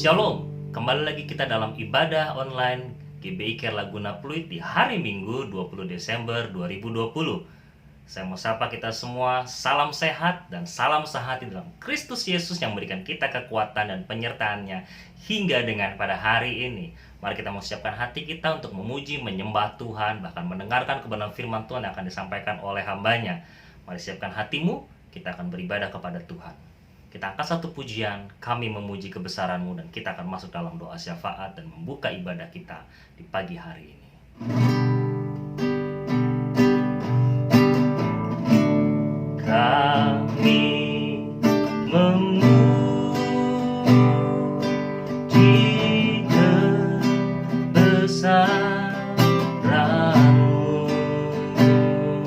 Shalom, kembali lagi kita dalam ibadah online GBI Care Laguna Pluit di hari Minggu 20 Desember 2020. Saya mau sapa kita semua, salam sehat dan salam sehati dalam Kristus Yesus yang memberikan kita kekuatan dan penyertaannya hingga dengan pada hari ini. Mari kita mau siapkan hati kita untuk memuji, menyembah Tuhan, bahkan mendengarkan kebenaran firman Tuhan yang akan disampaikan oleh hambanya. Mari siapkan hatimu, kita akan beribadah kepada Tuhan. Kita angkat satu pujian, kami memuji kebesaran-Mu, dan kita akan masuk dalam doa syafaat dan membuka ibadah kita di pagi hari ini. Kami memuji kebesaran-Mu, ajaib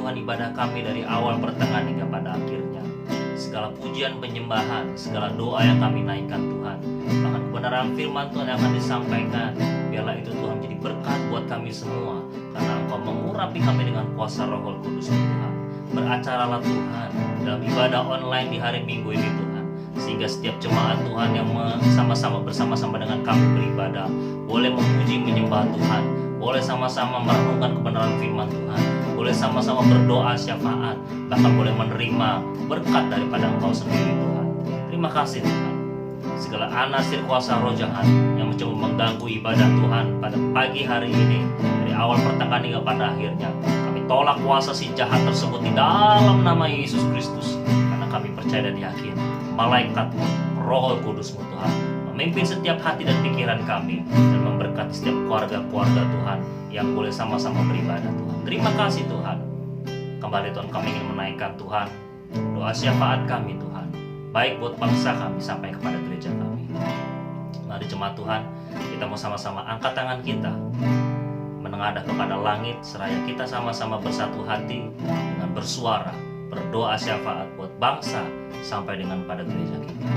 Tuhan ibadah kami dari awal, pertengahan hingga pada akhirnya. Segala pujian, penyembahan, segala doa yang kami naikkan Tuhan, bahkan kebenaran firman Tuhan yang akan disampaikan, biarlah itu Tuhan menjadi berkat buat kami semua, karena Engkau mengurapi kami dengan kuasa Roh Kudus Tuhan. Beracaralah Tuhan dalam ibadah online di hari Minggu ini Tuhan, sehingga setiap jemaat Tuhan yang bersama-sama dengan kami beribadah boleh memuji, menyembah Tuhan, boleh sama-sama merenungkan kebenaran firman Tuhan, boleh sama-sama berdoa syafaat, bahkan boleh menerima berkat daripada Engkau sendiri Tuhan. Terima kasih Tuhan. Segala anasir kuasa roh jahat yang mencoba mengganggu ibadah Tuhan pada pagi hari ini, dari awal pertengahan hingga pada akhirnya, kami tolak kuasa si jahat tersebut di dalam nama Yesus Kristus. Karena kami percaya dan yakin malaikat-Mu, Roh Kudus-Mu Tuhan, memimpin setiap hati dan pikiran kami, dan memberkati setiap keluarga-keluarga Tuhan yang boleh sama-sama beribadah Tuhan. Terima kasih Tuhan. Kembali Tuhan, kami ingin menaikkan Tuhan doa syafaat kami Tuhan, baik buat bangsa kami sampai kepada gereja kami. Mari jemaat Tuhan, kita mau sama-sama angkat tangan kita, menengadah kepada langit, seraya kita sama-sama bersatu hati dengan bersuara, berdoa syafaat buat bangsa sampai dengan pada gereja kita.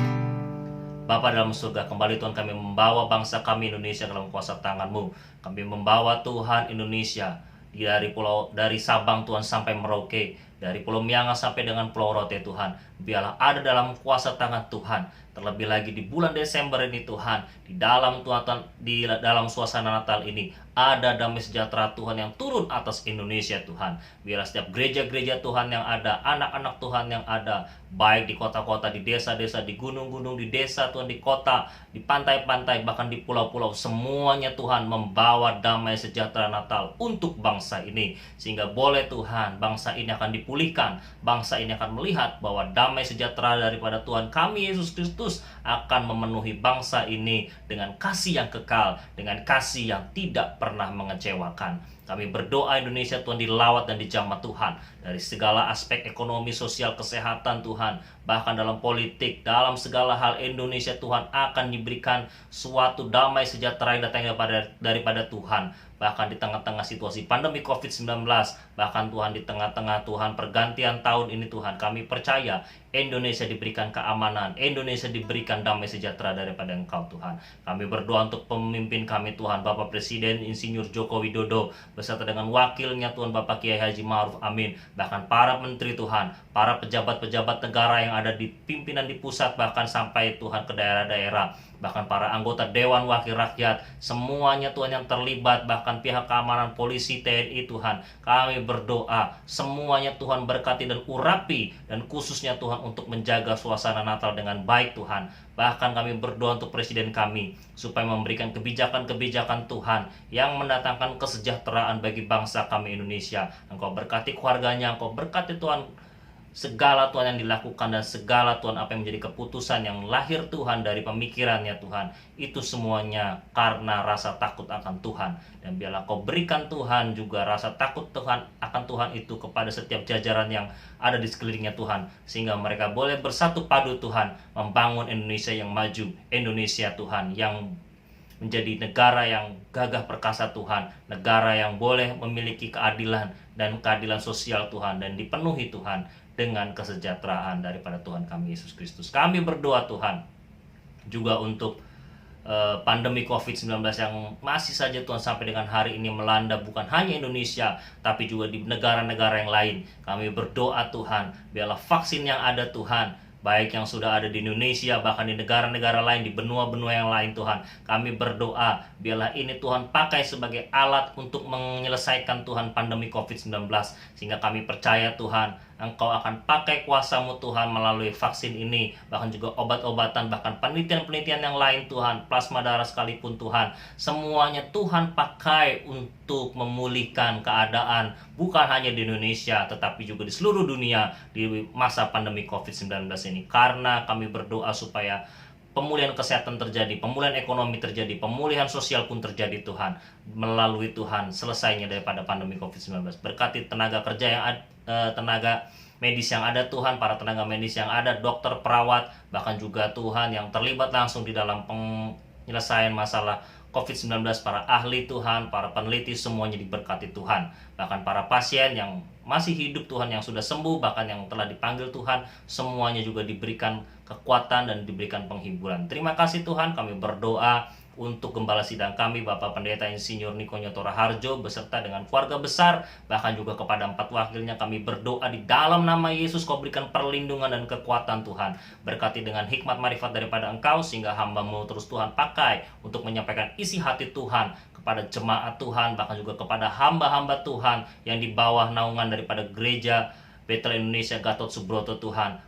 Bapa dalam surga, kembali Tuhan kami membawa bangsa kami Indonesia dalam kuasa tangan-Mu. Kami membawa Tuhan Indonesia dari Sabang Tuhan sampai Merauke, dari Pulau Miangas sampai dengan Pulau Rote Tuhan. Biarlah ada dalam kuasa tangan Tuhan. Terlebih lagi di bulan Desember ini Tuhan, di dalam suasana Natal ini ada damai sejahtera Tuhan yang turun atas Indonesia Tuhan. Biarlah setiap gereja-gereja Tuhan yang ada, anak-anak Tuhan yang ada, baik di kota-kota, di desa-desa, di gunung-gunung, di desa Tuhan, di kota, di pantai-pantai, bahkan di pulau-pulau, semuanya Tuhan membawa damai sejahtera Natal untuk bangsa ini. Sehingga boleh Tuhan, bangsa ini akan dipulihkan, bangsa ini akan melihat bahwa damai sejahtera daripada Tuhan kami Yesus Kristus akan memenuhi bangsa ini dengan kasih yang kekal, dengan kasih yang tidak pernah mengecewakan. Kami berdoa Indonesia Tuhan dilawat dan dijamah Tuhan dari segala aspek ekonomi, sosial, kesehatan Tuhan, bahkan dalam politik, dalam segala hal Indonesia Tuhan akan diberikan suatu damai sejahtera yang datang daripada Tuhan. Bahkan di tengah-tengah situasi pandemi COVID-19, bahkan Tuhan di tengah-tengah Tuhan pergantian tahun ini Tuhan, kami percaya Indonesia diberikan keamanan, Indonesia diberikan damai sejahtera daripada Engkau Tuhan. Kami berdoa untuk pemimpin kami Tuhan, Bapak Presiden Insinyur Joko Widodo, beserta dengan wakilnya Tuhan Bapak Kiai Haji Ma'ruf Amin, bahkan para menteri Tuhan, para pejabat-pejabat negara yang ada di pimpinan di pusat, bahkan sampai Tuhan ke daerah-daerah, bahkan para anggota Dewan Wakil Rakyat, semuanya Tuhan yang terlibat, bahkan pihak keamanan, polisi, TNI Tuhan, kami berdoa semuanya Tuhan berkati dan urapi, dan khususnya Tuhan untuk menjaga suasana Natal dengan baik Tuhan. Bahkan kami berdoa untuk presiden kami supaya memberikan kebijakan-kebijakan Tuhan yang mendatangkan kesejahteraan bagi bangsa kami Indonesia. Engkau berkati keluarganya, Engkau berkati Tuhan segala Tuhan yang dilakukan, dan segala Tuhan apa yang menjadi keputusan yang lahir Tuhan dari pemikirannya Tuhan, itu semuanya karena rasa takut akan Tuhan. Dan biarlah Kau berikan Tuhan juga rasa takut Tuhan akan Tuhan itu kepada setiap jajaran yang ada di sekelilingnya Tuhan, sehingga mereka boleh bersatu padu Tuhan membangun Indonesia yang maju, Indonesia Tuhan yang menjadi negara yang gagah perkasa Tuhan, negara yang boleh memiliki keadilan dan keadilan sosial Tuhan, dan dipenuhi Tuhan dengan kesejahteraan daripada Tuhan kami Yesus Kristus. Kami berdoa Tuhan juga untuk pandemi COVID-19 yang masih saja Tuhan sampai dengan hari ini melanda bukan hanya Indonesia, tapi juga di negara-negara yang lain. Kami berdoa Tuhan, biarlah vaksin yang ada Tuhan, baik yang sudah ada di Indonesia, bahkan di negara-negara lain, di benua-benua yang lain Tuhan, kami berdoa biarlah ini Tuhan pakai sebagai alat untuk menyelesaikan Tuhan pandemi COVID-19, sehingga kami percaya Tuhan Engkau akan pakai kuasa-Mu Tuhan melalui vaksin ini, bahkan juga obat-obatan, bahkan penelitian-penelitian yang lain Tuhan, plasma darah sekalipun Tuhan, semuanya Tuhan pakai untuk memulihkan keadaan bukan hanya di Indonesia tetapi juga di seluruh dunia di masa pandemi COVID-19 ini. Karena kami berdoa supaya pemulihan kesehatan terjadi, pemulihan ekonomi terjadi, pemulihan sosial pun terjadi Tuhan, melalui Tuhan selesainya daripada pandemi COVID-19. Berkati tenaga kerja yang tenaga medis yang ada Tuhan, para tenaga medis yang ada, dokter, perawat, bahkan juga Tuhan yang terlibat langsung di dalam penyelesaian masalah COVID-19, para ahli Tuhan, para peneliti, semuanya diberkati Tuhan. Bahkan para pasien yang masih hidup Tuhan, yang sudah sembuh, bahkan yang telah dipanggil Tuhan, semuanya juga diberikan kekuatan dan diberikan penghiburan. Terima kasih Tuhan, kami berdoa untuk Gembala Sidang kami, Bapak Pendeta Insinyur Niko Nyoto Raharjo, beserta dengan keluarga besar, bahkan juga kepada 4 wakilnya, kami berdoa di dalam nama Yesus, Kau berikan perlindungan dan kekuatan Tuhan. Berkati dengan hikmat marifat daripada Engkau, sehingga hamba-Mu terus Tuhan pakai untuk menyampaikan isi hati Tuhan kepada jemaat Tuhan, bahkan juga kepada hamba-hamba Tuhan yang di bawah naungan daripada gereja Betel Indonesia Gatot Subroto Tuhan.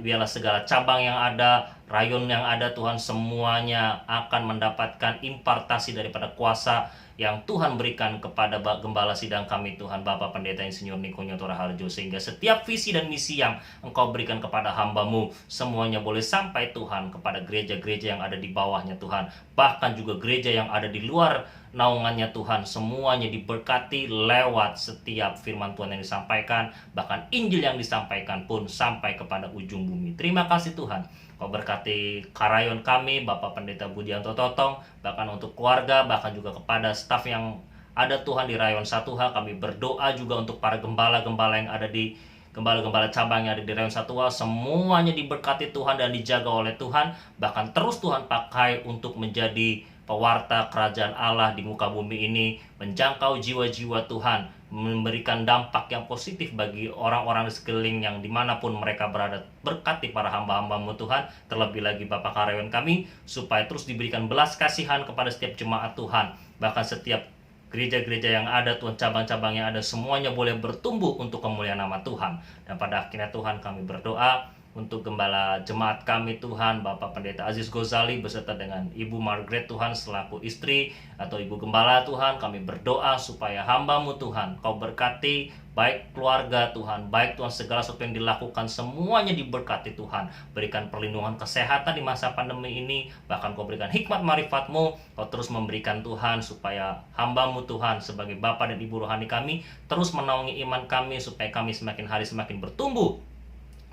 Biarlah segala cabang yang ada, rayon yang ada Tuhan, semuanya akan mendapatkan impartasi daripada kuasa yang Tuhan berikan kepada Gembala Sidang kami Tuhan, Bapak Pendeta Insinyur Niko Nyoto Raharjo, sehingga setiap visi dan misi yang Engkau berikan kepada hamba-Mu, semuanya boleh sampai Tuhan kepada gereja-gereja yang ada di bawahnya Tuhan, bahkan juga gereja yang ada di luar naungannya Tuhan, semuanya diberkati lewat setiap firman Tuhan yang disampaikan, bahkan Injil yang disampaikan pun sampai kepada ujung bumi. Terima kasih Tuhan. Kau berkati karayon kami, Bapak Pendeta Budianto Totong, bahkan untuk keluarga, bahkan juga kepada staf yang ada Tuhan di Rayon 1H. Kami berdoa juga untuk para gembala-gembala yang ada di gembala-gembala cabang yang ada di Rayon 1H, semuanya diberkati Tuhan dan dijaga oleh Tuhan, bahkan terus Tuhan pakai untuk menjadi pewarta kerajaan Allah di muka bumi ini, menjangkau jiwa-jiwa Tuhan, memberikan dampak yang positif bagi orang-orang di sekeliling yang dimanapun mereka berada. Berkati para hamba-hamba-Mu Tuhan, terlebih lagi Bapak karyawan kami, supaya terus diberikan belas kasihan kepada setiap jemaat Tuhan, bahkan setiap gereja-gereja yang ada Tuhan, cabang-cabang yang ada, semuanya boleh bertumbuh untuk kemuliaan nama Tuhan. Dan pada akhirnya Tuhan, kami berdoa untuk gembala jemaat kami Tuhan, Bapak Pendeta Aziz Gozali beserta dengan Ibu Margaret Tuhan selaku istri atau Ibu Gembala Tuhan, kami berdoa supaya hamba-Mu Tuhan, Kau berkati baik keluarga Tuhan, baik Tuhan segala sesuatu yang dilakukan semuanya diberkati Tuhan. Berikan perlindungan kesehatan di masa pandemi ini, bahkan Kau berikan hikmat marifat-Mu, Kau terus memberikan Tuhan supaya hamba-Mu Tuhan sebagai Bapa dan Ibu rohani kami terus menaungi iman kami supaya kami semakin hari semakin bertumbuh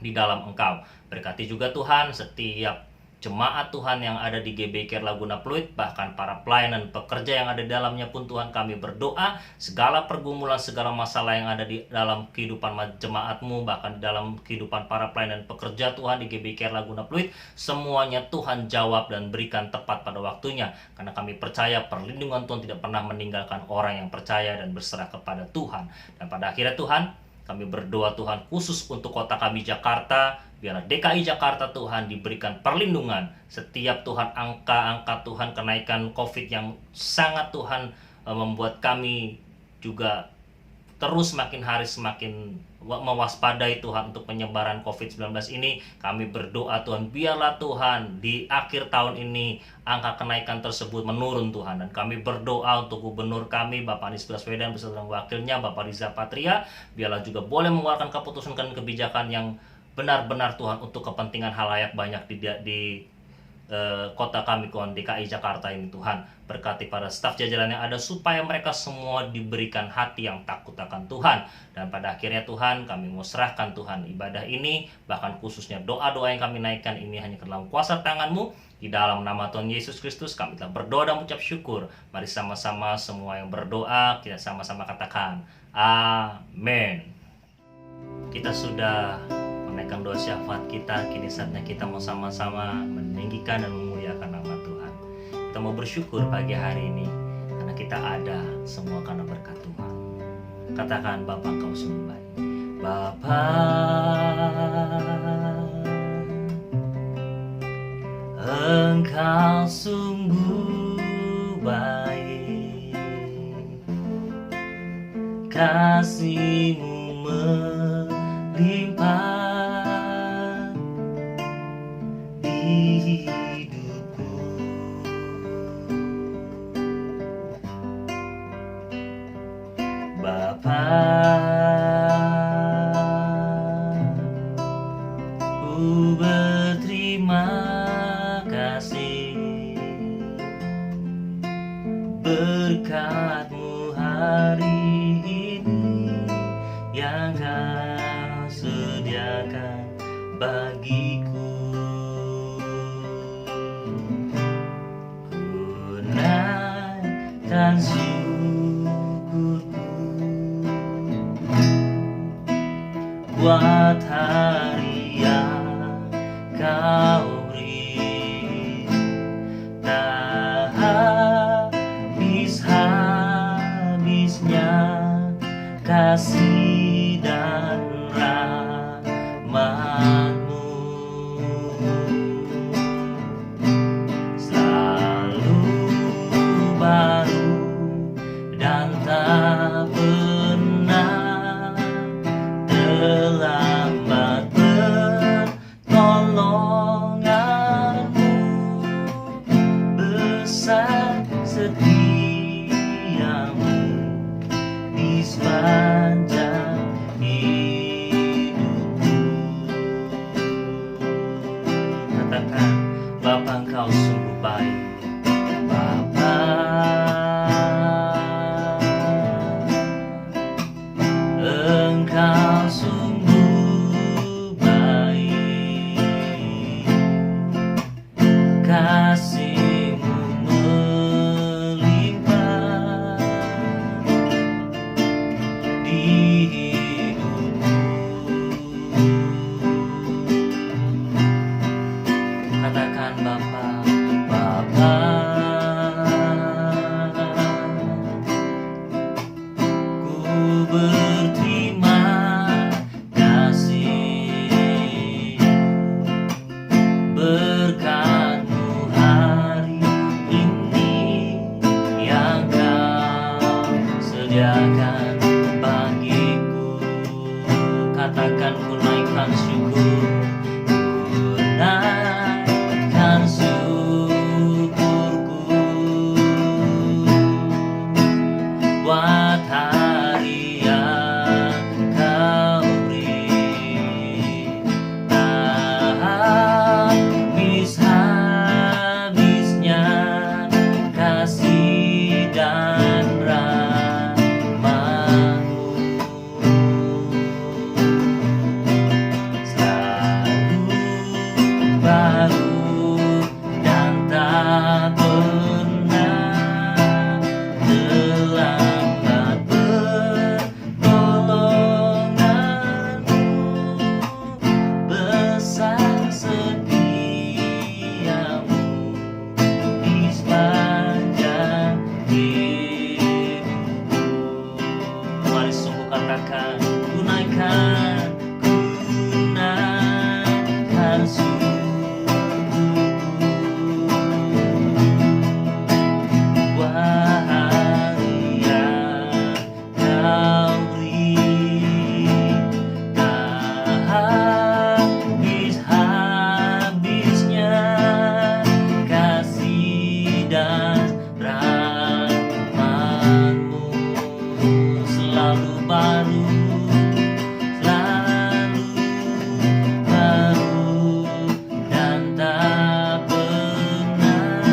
di dalam Engkau. Berkati juga Tuhan setiap jemaat Tuhan yang ada di GBI Care Laguna Pluit, bahkan para pelayanan pekerja yang ada di dalamnya pun Tuhan, kami berdoa segala pergumulan, segala masalah yang ada di dalam kehidupan jemaat-Mu, bahkan di dalam kehidupan para pelayanan pekerja Tuhan di GBI Care Laguna Pluit, semuanya Tuhan jawab dan berikan tepat pada waktunya, karena kami percaya perlindungan Tuhan tidak pernah meninggalkan orang yang percaya dan berserah kepada Tuhan. Dan pada akhirnya Tuhan, kami berdoa Tuhan khusus untuk kota kami Jakarta, biarlah DKI Jakarta Tuhan diberikan perlindungan. Setiap Tuhan angka-angka Tuhan kenaikan COVID yang sangat Tuhan membuat kami juga terus makin hari semakin mewaspadai Tuhan untuk penyebaran COVID-19 ini. Kami berdoa Tuhan, biarlah Tuhan di akhir tahun ini angka kenaikan tersebut menurun Tuhan. Dan kami berdoa untuk gubernur kami Bapak Anies Baswedan beserta wakilnya Bapak Riza Patria, biarlah juga boleh mengeluarkan keputusan dan kebijakan yang benar-benar Tuhan untuk kepentingan halayak banyak di kota kami Tuhan, DKI Jakarta ini Tuhan. Berkati para staf jajaran yang ada supaya mereka semua diberikan hati yang takut akan Tuhan. Dan pada akhirnya Tuhan, kami mau serahkan Tuhan ibadah ini, bahkan khususnya doa-doa yang kami naikkan ini hanya ke dalam kuasa tangan-Mu. Di dalam nama Tuhan Yesus Kristus kami telah berdoa dan mengucap syukur. Mari sama-sama semua yang berdoa kita sama-sama katakan amin. Kita sudah menaikkan doa syafaat kita, kini saatnya kita mau sama-sama meninggikan dan memuliakan nama Tuhan. Kita mau bersyukur pagi hari ini karena kita ada semua karena berkat Tuhan. Katakan, Bapa Engkau sungguh baik. Bapa, Engkau sungguh baik, kasih-Mu melimpah hidupku. Bapa, ku berterima kasih berkat-Mu hari ini yang Kau sediakan bagiku. Dan syukurku buat hari yang Kau beri, tak habis-habisnya kasih dan rahmat-Mu. Baru dan tak pernah terlambat pertolongan-Mu, besar setia-Mu di sepanjang hidupku. Katakan, Bapa Engkau sungguh baik. Engkau sungguh baik, kasih-Mu melimpah di hidupku. Katakan, Bapa, Bapa, naikkan syukur, ku naikkan syukurku buat hari yang kau beri. Tak habis-habisnya kasih dan rahmat-Mu, selalu baru dan tak pernah terlambat. Pertolongan-Mu besar, setia-Mu di sepanjang hidupku. Mari sungguh katakan, ku naikkan syukurku buat hari yang kau beri. Tak habis-habisnya kasih dan rahmat-Mu, selalu baru, selalu baru dan tak pernah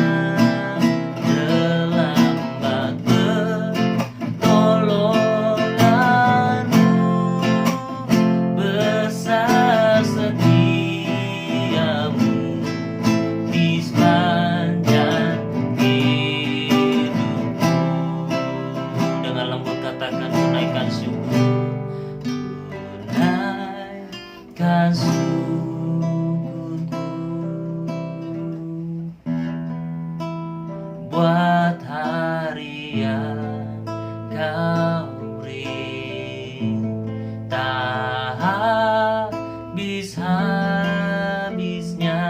terlambat. Pertolongan-Mu besar, setia-Mu di sepanjang hidupku. Dengan lembut katakan, ku naikkan syukur, ku naikkan syukurku buat hari yang kau beri. Tak habis-habisnya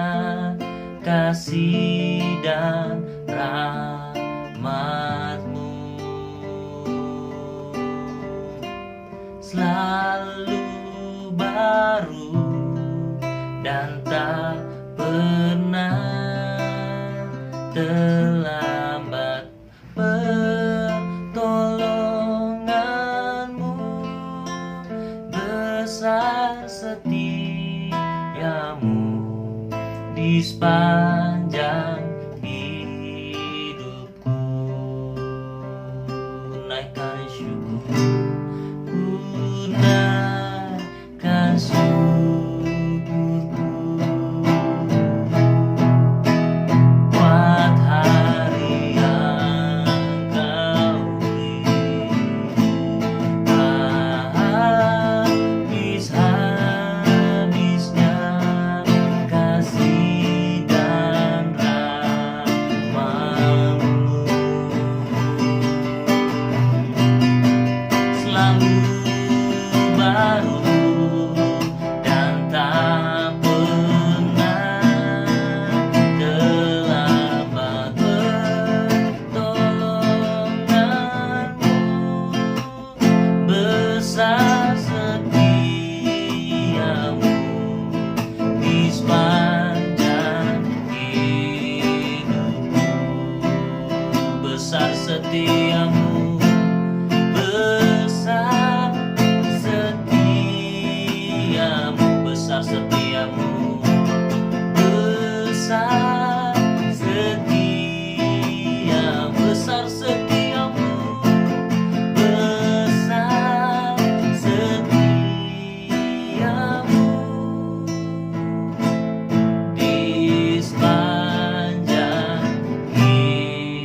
kasih dan rahmat-Mu, selalu baru dan tak pernah terlambat. Pertolongan-Mu besar, setia-Mu di sepanjang hidupku. Naikkan syukur, ku naikkan syukurku buat hari yang kau beri. Tak habis-habisnya kasih dan rahmat-Mu, selalu baru dan tak pernah terlambat. Pertolongan-Mu besar, setia-Mu di sepanjang hidupku. Besar setia-Mu, besar setia-Mu, besar setia-Mu, besar setia-Mu, besar setia-Mu, besar setia-Mu di sepanjang hidupku.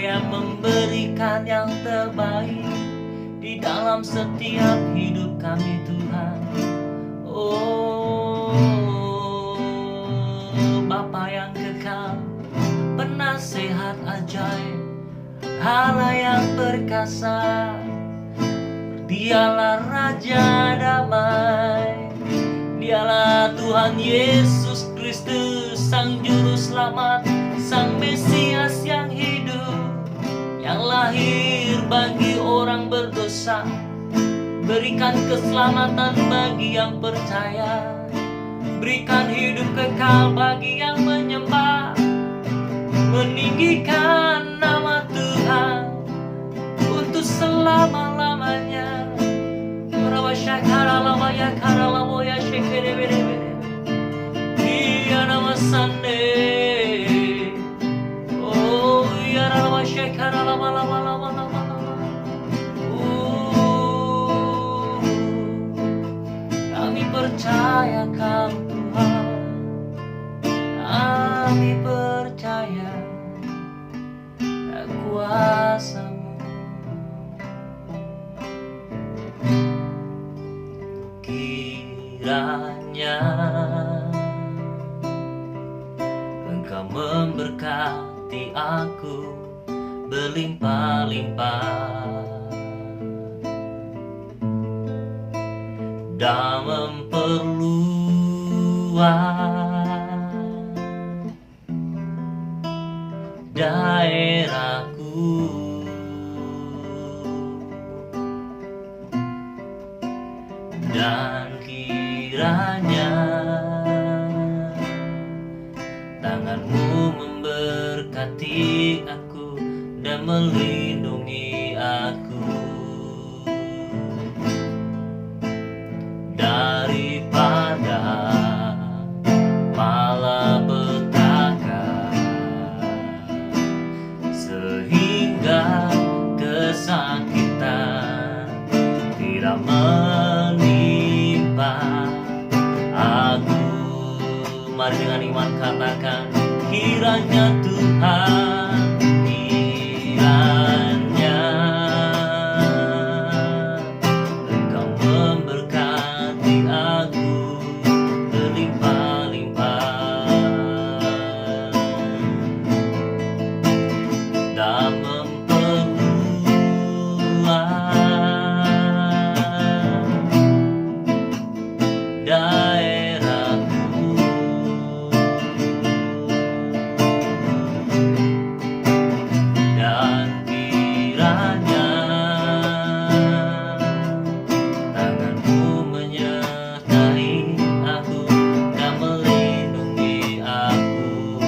yang memberikan yang terbaik di dalam setiap hidup kami Tuhan. Oh Bapa yang kekal, penasehat ajaib, Allah yang perkasa, Dialah Raja damai, Dialah Tuhan Yesus Kristus, Sang Juru Selamat, Sang Mesias yang hidup, yang lahir bagi orang berdosa, berikan keselamatan bagi yang percaya, berikan hidup kekal bagi yang menyembah, meninggikan nama Tuhan untuk selama-lamanya. Dia nama Sande. Oh ya nama Shekara lama. Kami percayakan Tuhan, kami percaya kuasa-Mu. Kiranya Engkau memberkati aku berlimpah-limpah dan memperluas daerahku, dan kiranya tangan-Mu memberkati aku dan melindungi aku daripada malapetaka, sehingga kesakitan tidak menimpa aku. Mari dengan iman katakan, kiranya Tuhan, kiranya Engkau memberkati aku berlimpah-limpah dan memperluas daerahku, dan kiranya tangan-Mu menyertai aku dan melindungi aku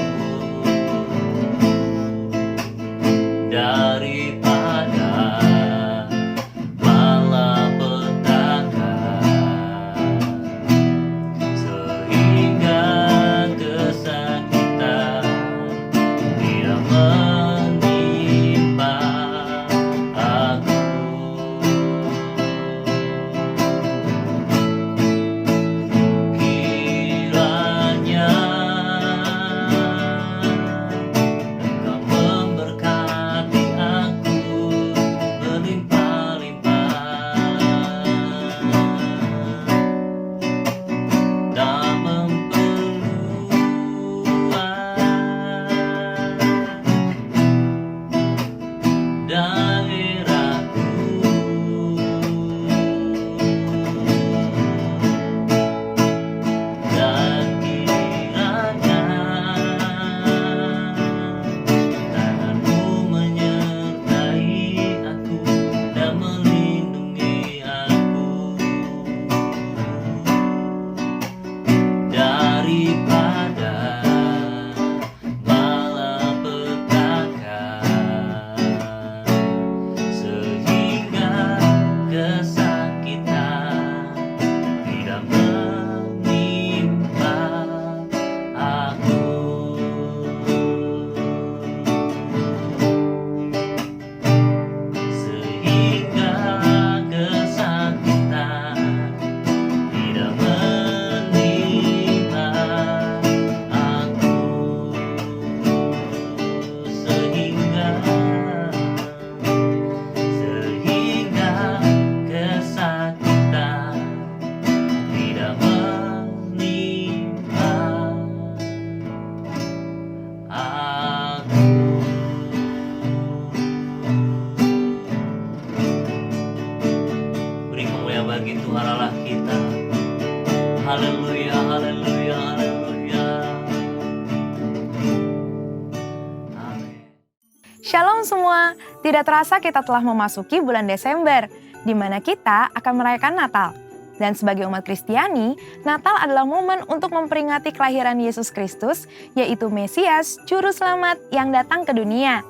Shalom semua, tidak terasa kita telah memasuki bulan Desember, di mana kita akan merayakan Natal. Dan sebagai umat Kristiani, Natal adalah momen untuk memperingati kelahiran Yesus Kristus, yaitu Mesias, Juru Selamat yang datang ke dunia.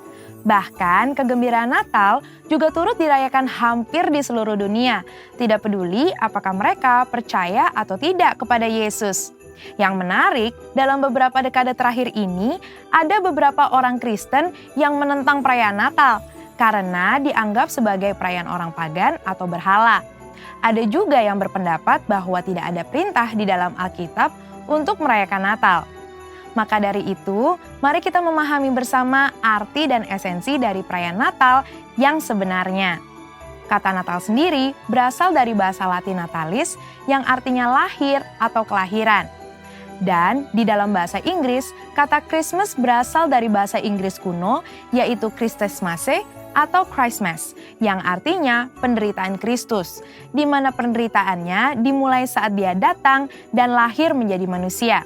Bahkan kegembiraan Natal juga turut dirayakan hampir di seluruh dunia, tidak peduli apakah mereka percaya atau tidak kepada Yesus. Yang menarik, dalam beberapa dekade terakhir ini, ada beberapa orang Kristen yang menentang perayaan Natal karena dianggap sebagai perayaan orang pagan atau berhala. Ada juga yang berpendapat bahwa tidak ada perintah di dalam Alkitab untuk merayakan Natal. Maka dari itu, mari kita memahami bersama arti dan esensi dari perayaan Natal yang sebenarnya. Kata Natal sendiri berasal dari bahasa Latin natalis yang artinya lahir atau kelahiran. Dan di dalam bahasa Inggris, kata Christmas berasal dari bahasa Inggris kuno, yaitu Christmasmasse atau Christmas, yang artinya penderitaan Kristus, di mana penderitaannya dimulai saat dia datang dan lahir menjadi manusia.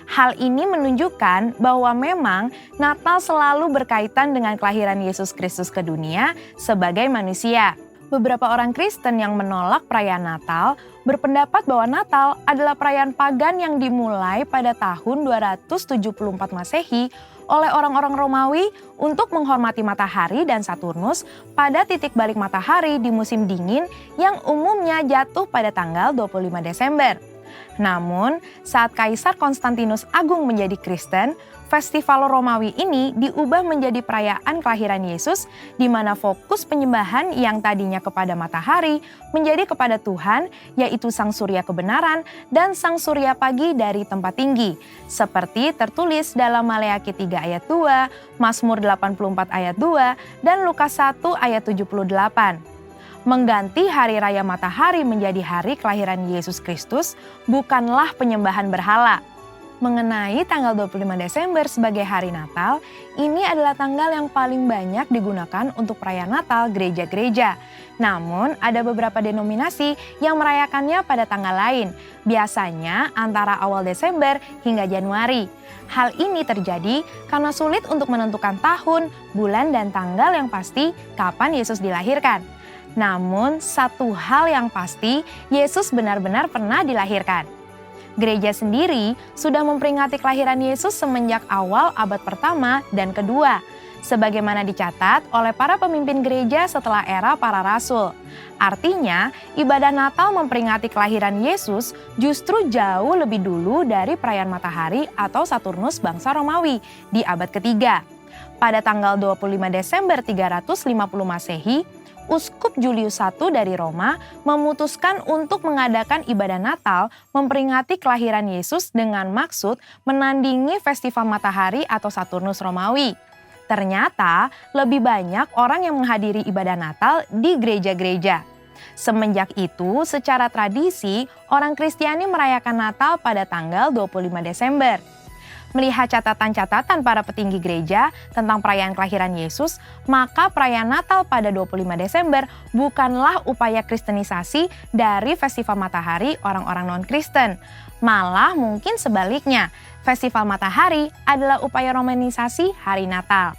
Hal ini menunjukkan bahwa memang Natal selalu berkaitan dengan kelahiran Yesus Kristus ke dunia sebagai manusia. Beberapa orang Kristen yang menolak perayaan Natal berpendapat bahwa Natal adalah perayaan pagan yang dimulai pada tahun 274 Masehi oleh orang-orang Romawi untuk menghormati matahari dan Saturnus pada titik balik matahari di musim dingin yang umumnya jatuh pada tanggal 25 Desember. Namun, saat Kaisar Konstantinus Agung menjadi Kristen, festival Romawi ini diubah menjadi perayaan kelahiran Yesus, di mana fokus penyembahan yang tadinya kepada matahari menjadi kepada Tuhan, yaitu Sang Surya kebenaran dan Sang Surya pagi dari tempat tinggi, seperti tertulis dalam Maleakhi 3 ayat 2, Mazmur 84 ayat 2, dan Lukas 1 ayat 78. Mengganti hari raya matahari menjadi hari kelahiran Yesus Kristus bukanlah penyembahan berhala. Mengenai tanggal 25 Desember sebagai hari Natal, ini adalah tanggal yang paling banyak digunakan untuk perayaan Natal gereja-gereja. Namun, ada beberapa denominasi yang merayakannya pada tanggal lain, biasanya antara awal Desember hingga Januari. Hal ini terjadi karena sulit untuk menentukan tahun, bulan, dan tanggal yang pasti kapan Yesus dilahirkan. Namun, satu hal yang pasti, Yesus benar-benar pernah dilahirkan. Gereja sendiri sudah memperingati kelahiran Yesus semenjak awal abad pertama dan kedua, sebagaimana dicatat oleh para pemimpin gereja setelah era para rasul. Artinya, ibadah Natal memperingati kelahiran Yesus justru jauh lebih dulu dari perayaan matahari atau Saturnus bangsa Romawi di abad ketiga. Pada tanggal 25 Desember 350 Masehi, Uskup Julius I dari Roma memutuskan untuk mengadakan ibadah Natal memperingati kelahiran Yesus dengan maksud menandingi festival matahari atau Saturnus Romawi. Ternyata lebih banyak orang yang menghadiri ibadah Natal di gereja-gereja. Semenjak itu, secara tradisi, orang Kristiani merayakan Natal pada tanggal 25 Desember. Melihat catatan-catatan para petinggi gereja tentang perayaan kelahiran Yesus, maka perayaan Natal pada 25 Desember bukanlah upaya kristenisasi dari festival matahari orang-orang non-Kristen. Malah mungkin sebaliknya, festival matahari adalah upaya romanisasi hari Natal.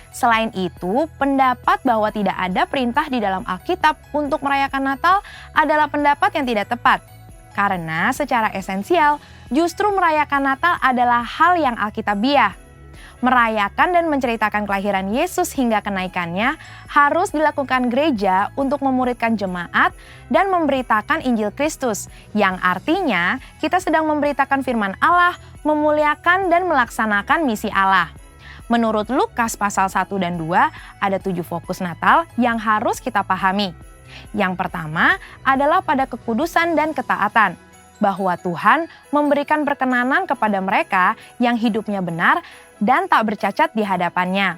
Selain itu, pendapat bahwa tidak ada perintah di dalam Alkitab untuk merayakan Natal adalah pendapat yang tidak tepat. Karena secara esensial, justru merayakan Natal adalah hal yang alkitabiah. Merayakan dan menceritakan kelahiran Yesus hingga kenaikannya harus dilakukan gereja untuk memuridkan jemaat dan memberitakan Injil Kristus, yang artinya kita sedang memberitakan firman Allah, memuliakan dan melaksanakan misi Allah. Menurut Lukas pasal 1 dan 2, ada 7 fokus Natal yang harus kita pahami. Yang pertama adalah pada kekudusan dan ketaatan, bahwa Tuhan memberikan perkenanan kepada mereka yang hidupnya benar dan tak bercacat di hadapannya.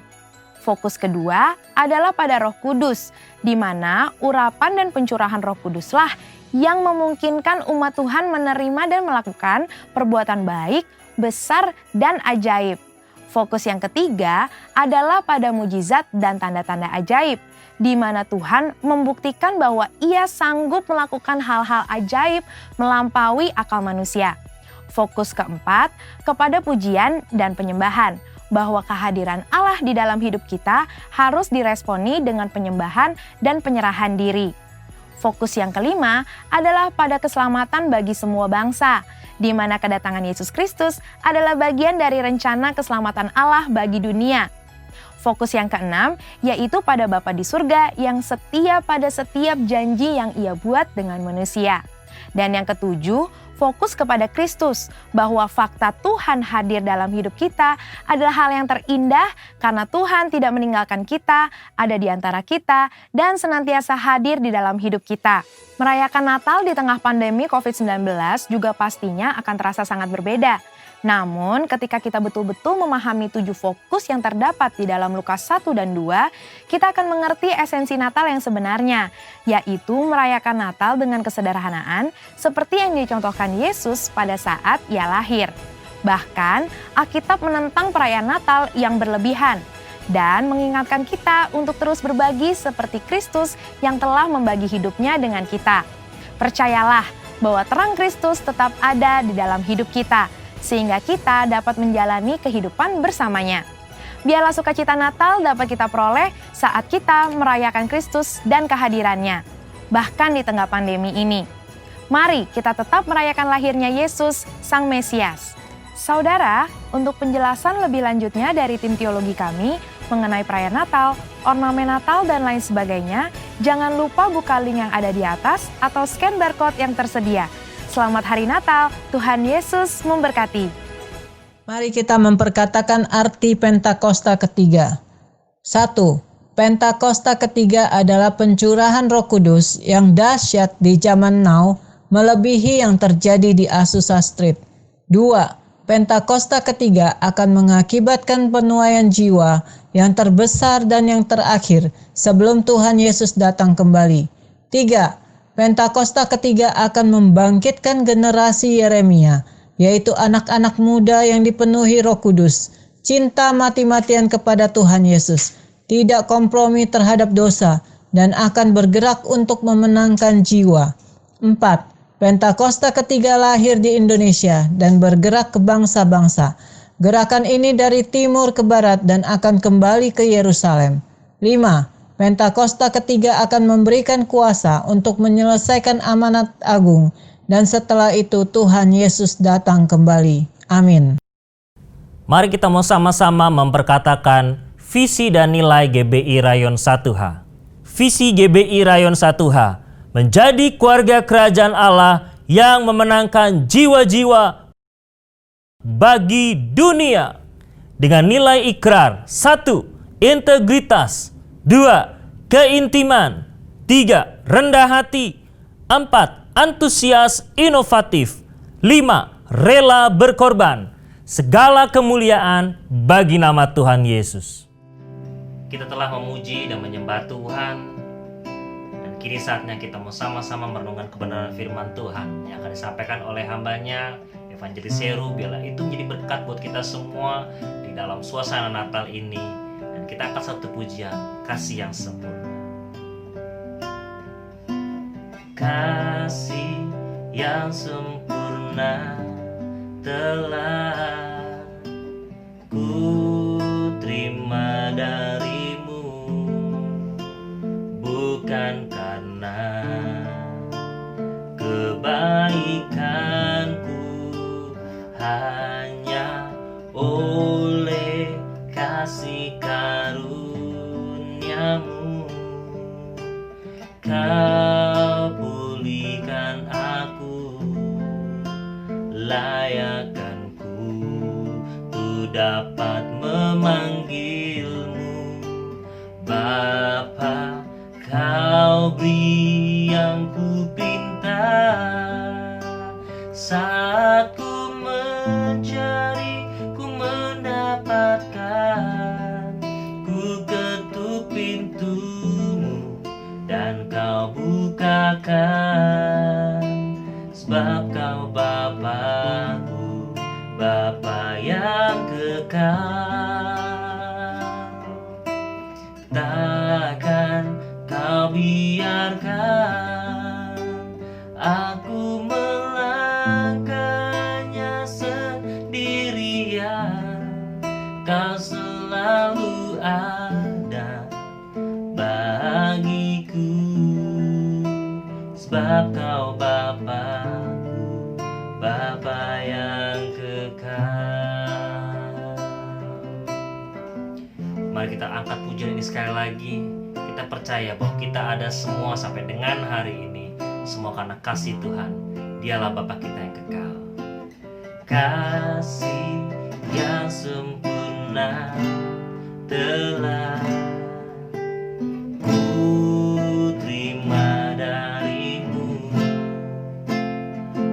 Fokus kedua adalah pada Roh Kudus, di mana urapan dan pencurahan Roh Kuduslah yang memungkinkan umat Tuhan menerima dan melakukan perbuatan baik, besar, dan ajaib. Fokus yang ketiga adalah pada mujizat dan tanda-tanda ajaib, di mana Tuhan membuktikan bahwa Ia sanggup melakukan hal-hal ajaib melampaui akal manusia. Fokus keempat kepada pujian dan penyembahan, bahwa kehadiran Allah di dalam hidup kita harus diresponi dengan penyembahan dan penyerahan diri. Fokus yang kelima adalah pada keselamatan bagi semua bangsa, di mana kedatangan Yesus Kristus adalah bagian dari rencana keselamatan Allah bagi dunia. Fokus yang keenam yaitu pada Bapa di surga yang setia pada setiap janji yang Ia buat dengan manusia. Dan yang ketujuh, fokus kepada Kristus, bahwa fakta Tuhan hadir dalam hidup kita adalah hal yang terindah karena Tuhan tidak meninggalkan kita, ada di antara kita, dan senantiasa hadir di dalam hidup kita. Merayakan Natal di tengah pandemi COVID-19 juga pastinya akan terasa sangat berbeda. Namun ketika kita betul-betul memahami 7 fokus yang terdapat di dalam Lukas 1 dan 2, kita akan mengerti esensi Natal yang sebenarnya, yaitu merayakan Natal dengan kesederhanaan seperti yang dicontohkan Yesus pada saat Ia lahir. Bahkan, Alkitab menentang perayaan Natal yang berlebihan dan mengingatkan kita untuk terus berbagi seperti Kristus yang telah membagi hidupnya dengan kita. Percayalah bahwa terang Kristus tetap ada di dalam hidup kita, sehingga kita dapat menjalani kehidupan bersamanya. Biarlah sukacita Natal dapat kita peroleh saat kita merayakan Kristus dan kehadirannya, bahkan di tengah pandemi ini. Mari kita tetap merayakan lahirnya Yesus, Sang Mesias. Saudara, untuk penjelasan lebih lanjutnya dari tim teologi kami mengenai perayaan Natal, ornamen Natal, dan lain sebagainya, jangan lupa buka link yang ada di atas atau scan barcode yang tersedia. Selamat Hari Natal, Tuhan Yesus memberkati. Mari kita memperkatakan arti Pentakosta ketiga. 1. Pentakosta ketiga adalah pencurahan Roh Kudus yang dahsyat di zaman now, melebihi yang terjadi di Azusa Street. 2. Pentakosta ketiga akan mengakibatkan penuaian jiwa yang terbesar dan yang terakhir sebelum Tuhan Yesus datang kembali. 3. Pentakosta ketiga akan membangkitkan generasi Yeremia, yaitu anak-anak muda yang dipenuhi Roh Kudus, cinta mati-matian kepada Tuhan Yesus, tidak kompromi terhadap dosa, dan akan bergerak untuk memenangkan jiwa. 4. Pentakosta ketiga lahir di Indonesia dan bergerak ke bangsa-bangsa. Gerakan ini dari timur ke barat dan akan kembali ke Yerusalem. 5. Pentakosta ketiga akan memberikan kuasa untuk menyelesaikan amanat agung, dan setelah itu Tuhan Yesus datang kembali. Amin. Mari kita mau sama-sama memperkatakan visi dan nilai GBI Rayon 1H. Visi GBI Rayon 1H menjadi keluarga kerajaan Allah yang memenangkan jiwa-jiwa bagi dunia. Dengan nilai ikrar: 1. Integritas, 2. Keintiman, 3. Rendah hati, 4. Antusias inovatif, 5. Rela berkorban. Segala kemuliaan bagi nama Tuhan Yesus. Kita telah memuji dan menyembah Tuhan, dan kini saatnya kita mau sama-sama merenungkan kebenaran firman Tuhan yang akan disampaikan oleh hambanya Evangelis Heru. Biarlah itu menjadi berkat buat kita semua di dalam suasana Natal ini. Dan kita akan satu pujian, kasih yang sempurna. Kasih yang sempurna telah ku terima darimu, bukan karena kebaikanku, hanya oleh kasih karuniamu. Kau pulihkan aku, layakkanku tu dapat memanggilmu Bapa. Kau beri yang ku pinta, saat ku mencari ku mendapatkan. Ku ketuk pintumu dan kau bukakan, sebab kau Bapakku, Bapa yang kekal. Takkan kau biarkan aku melangkahnya sendirian. Kau sebab Kau Bapa-Ku, Bapa yang kekal. Mari kita angkat pujian ini sekali lagi. Kita percaya bahwa kita ada semua sampai dengan hari ini, semua karena kasih Tuhan. Dialah Bapa kita yang kekal. Kasih yang sempurna telah ku terima darimu,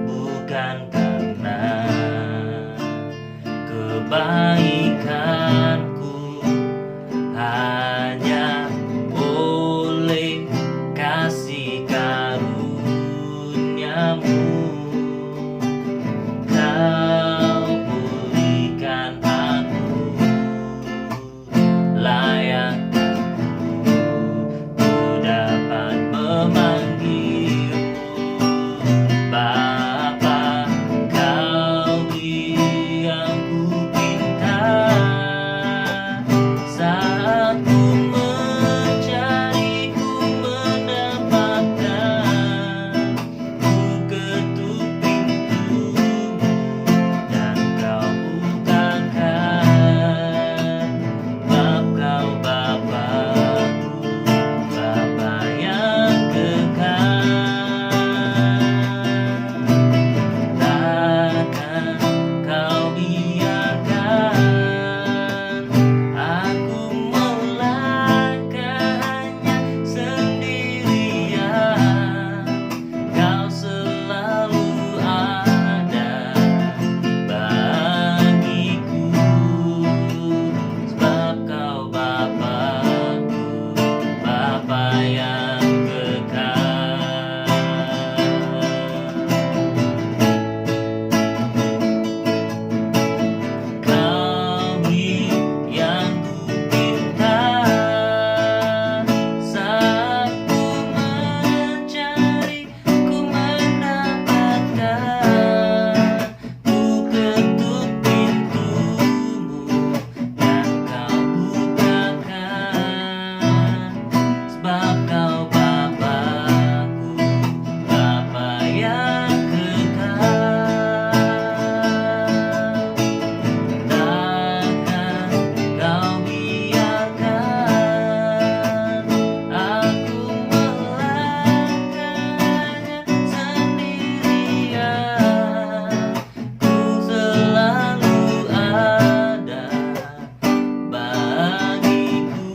bukan karena kebaikanku, hanya oleh kasih karuniamu Kau berikan aku layak ku dapat memanggilmu Bapa. Kau beri aku pintar saat ku mencari, ku mendapatkan, ku ketuk pintumu dan Kau bukakan. Bab Kau Bapa-Ku, Bapa yang kekal. Takkan Kau biarkan aku melangkahnya sendirian. Kau selalu ada bagiku, sebab Kau Bapa-Ku, Bapa yang kekal. Kau beri yang ku pinta saat ku mencari, ku mendapatkan, ku ketuk pintumu dan Kau bukakan, sebab Kau Bapa-Ku, Bapa yang kekal. Takkan Kau biarkan aku melangkahnya sendirian. Ku selalu ada bagiku,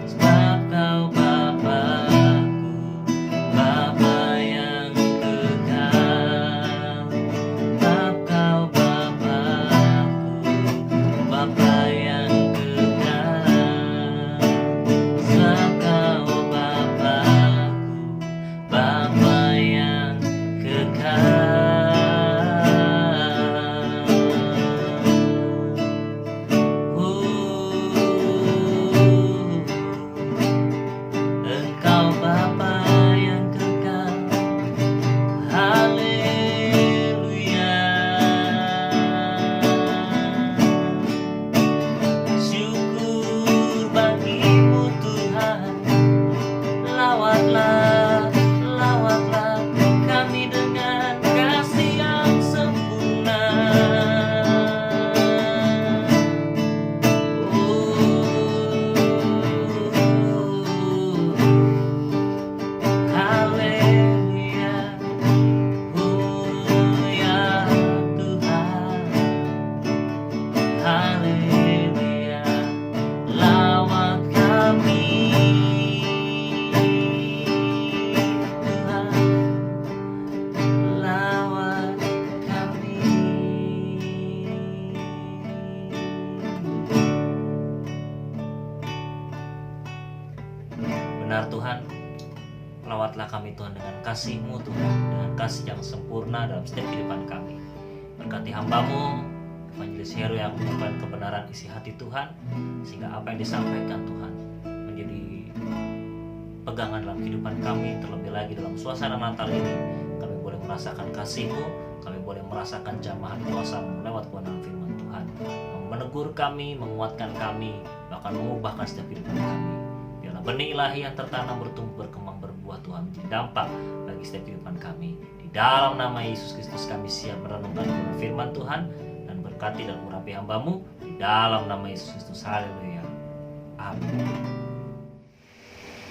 sebab Kau Bapa-Ku, Bapa yang kekal. Sebab Kau Bapa-Ku, Bapa yang kekal. Sebab Kau Bapa-Ku, Bapa yang Engkau Bapa yang kekal. Haleluya. Syukur bagimu Tuhan. Lawatlah, lawatlah kami dengan kasih yang sempurna. Haleluya. Ya Tuhan. Haleluya. Lawat kami Tuhan, lawat kami. Benar Tuhan, lawatlah kami Tuhan dengan kasih-Mu Tuhan, dengan kasih yang sempurna dalam setiap kehidupan kami. Berkati hamba-Mu Evangelis Heru yang menyampaikan kebenaran isi hati Tuhan, sehingga apa yang disampaikan Tuhan menjadi pegangan dalam kehidupan kami. Terlebih lagi dalam suasana Natal ini, kami boleh merasakan kasih-Mu, kami boleh merasakan jamahan kuasa-Mu lewat kebenaran firman Tuhan, yang menegur kami, menguatkan kami, bahkan mengubahkan setiap kehidupan kami. Biarlah benih ilahi yang tertanam bertumbuh berkembang berbuah Tuhan Tuhan menjadi dampak bagi setiap kehidupan kami. Di dalam nama Yesus Kristus kami siap merenungkan firman Tuhan dan berkati dan urapi hamba-Mu. Di dalam nama Yesus Kristus. Haleluya. Amin.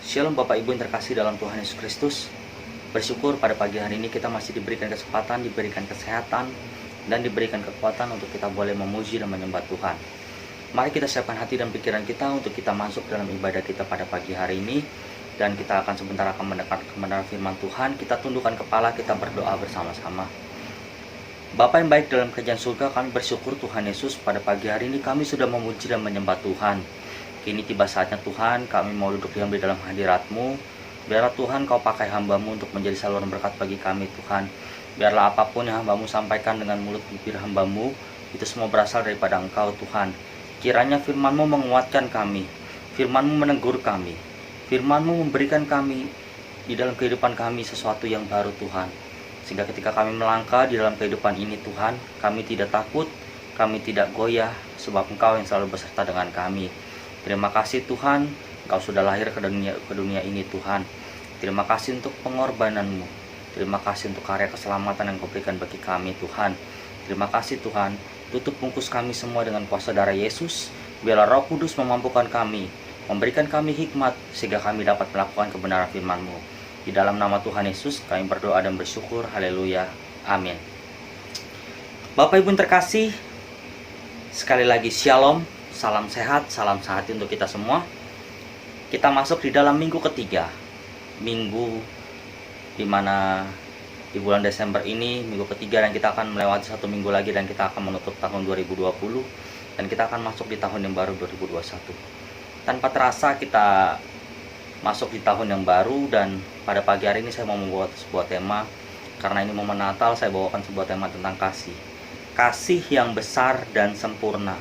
Shalom Bapak Ibu yang terkasih dalam Tuhan Yesus Kristus. Bersyukur pada pagi hari ini kita masih diberikan kesempatan, diberikan kesehatan, dan diberikan kekuatan untuk kita boleh memuji dan menyembah Tuhan. Mari kita siapkan hati dan pikiran kita untuk kita masuk dalam ibadah kita pada pagi hari ini. Dan kita akan sebentar mendekat kebenaran firman Tuhan. Kita tundukkan kepala, kita berdoa bersama-sama. Bapa yang baik dalam kerajaan surga, kami bersyukur Tuhan Yesus pada pagi hari ini kami sudah memuji dan menyembah Tuhan. Kini tiba saatnya Tuhan, kami mau duduk diam di dalam hadirat-Mu. Biarlah Tuhan Kau pakai hamba-Mu untuk menjadi saluran berkat bagi kami Tuhan. Biarlah apapun yang hamba-Mu sampaikan dengan mulut bibir hamba-Mu, itu semua berasal daripada Engkau Tuhan. Kiranya firman-Mu menguatkan kami, firman-Mu menegur kami, firman-Mu memberikan kami di dalam kehidupan kami sesuatu yang baru Tuhan. Sehingga ketika kami melangkah di dalam kehidupan ini Tuhan, kami tidak takut, kami tidak goyah, sebab Engkau yang selalu beserta dengan kami. Terima kasih Tuhan, Engkau sudah lahir ke dunia ini Tuhan. Terima kasih untuk pengorbanan-Mu. Terima kasih untuk karya keselamatan yang Kau berikan bagi kami Tuhan. Terima kasih Tuhan. Tutup bungkus kami semua dengan kuasa darah Yesus. Biarlah Roh Kudus memampukan kami, memberikan kami hikmat, sehingga kami dapat melakukan kebenaran firman-Mu. Di dalam nama Tuhan Yesus kami berdoa dan bersyukur. Haleluya. Amin. Bapak Ibu yang terkasih, sekali lagi shalom, salam sehat, salam sehati untuk kita semua. Kita masuk di dalam minggu ketiga, minggu dimana di bulan Desember ini, minggu ketiga, dan kita akan melewati satu minggu lagi dan kita akan menutup tahun 2020 dan kita akan masuk di tahun yang baru 2021. Tanpa terasa kita masuk di tahun yang baru, dan pada pagi hari ini saya mau membuat sebuah tema. Karena ini momen Natal, saya bawakan sebuah tema tentang kasih. Kasih yang besar dan sempurna.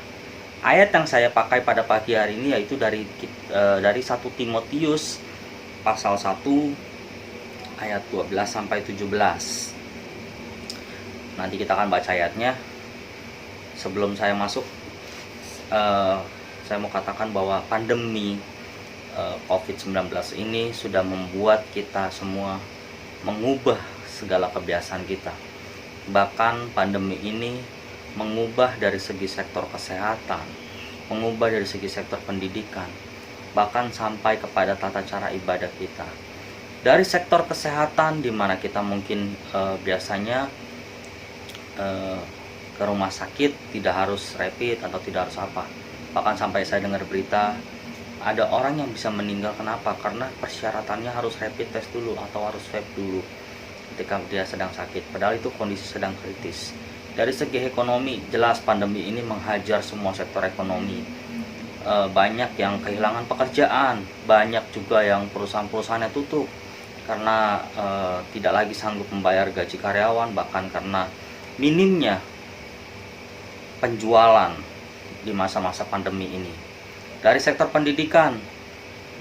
Ayat yang saya pakai pada pagi hari ini yaitu dari 1 Timotius pasal 1 ayat 12 sampai 17. Nanti kita akan baca ayatnya. Sebelum saya masuk, saya mau katakan bahwa pandemi COVID-19 ini sudah membuat kita semua mengubah segala kebiasaan kita. Bahkan pandemi ini mengubah dari segi sektor kesehatan, mengubah dari segi sektor pendidikan, bahkan sampai kepada tata cara ibadah kita. Dari sektor kesehatan, di mana kita mungkin biasanya ke rumah sakit tidak harus rapid atau tidak harus apa. Bahkan sampai saya dengar berita ada orang yang bisa meninggal. Kenapa? Karena persyaratannya harus rapid test dulu atau harus swab dulu ketika dia sedang sakit. Padahal itu kondisi sedang kritis. Dari segi ekonomi, jelas pandemi ini menghajar semua sektor ekonomi. Banyak yang kehilangan pekerjaan, banyak juga yang perusahaan-perusahaan yang tutup karena tidak lagi sanggup membayar gaji karyawan, bahkan karena minimnya penjualan di masa-masa pandemi ini. Dari sektor pendidikan,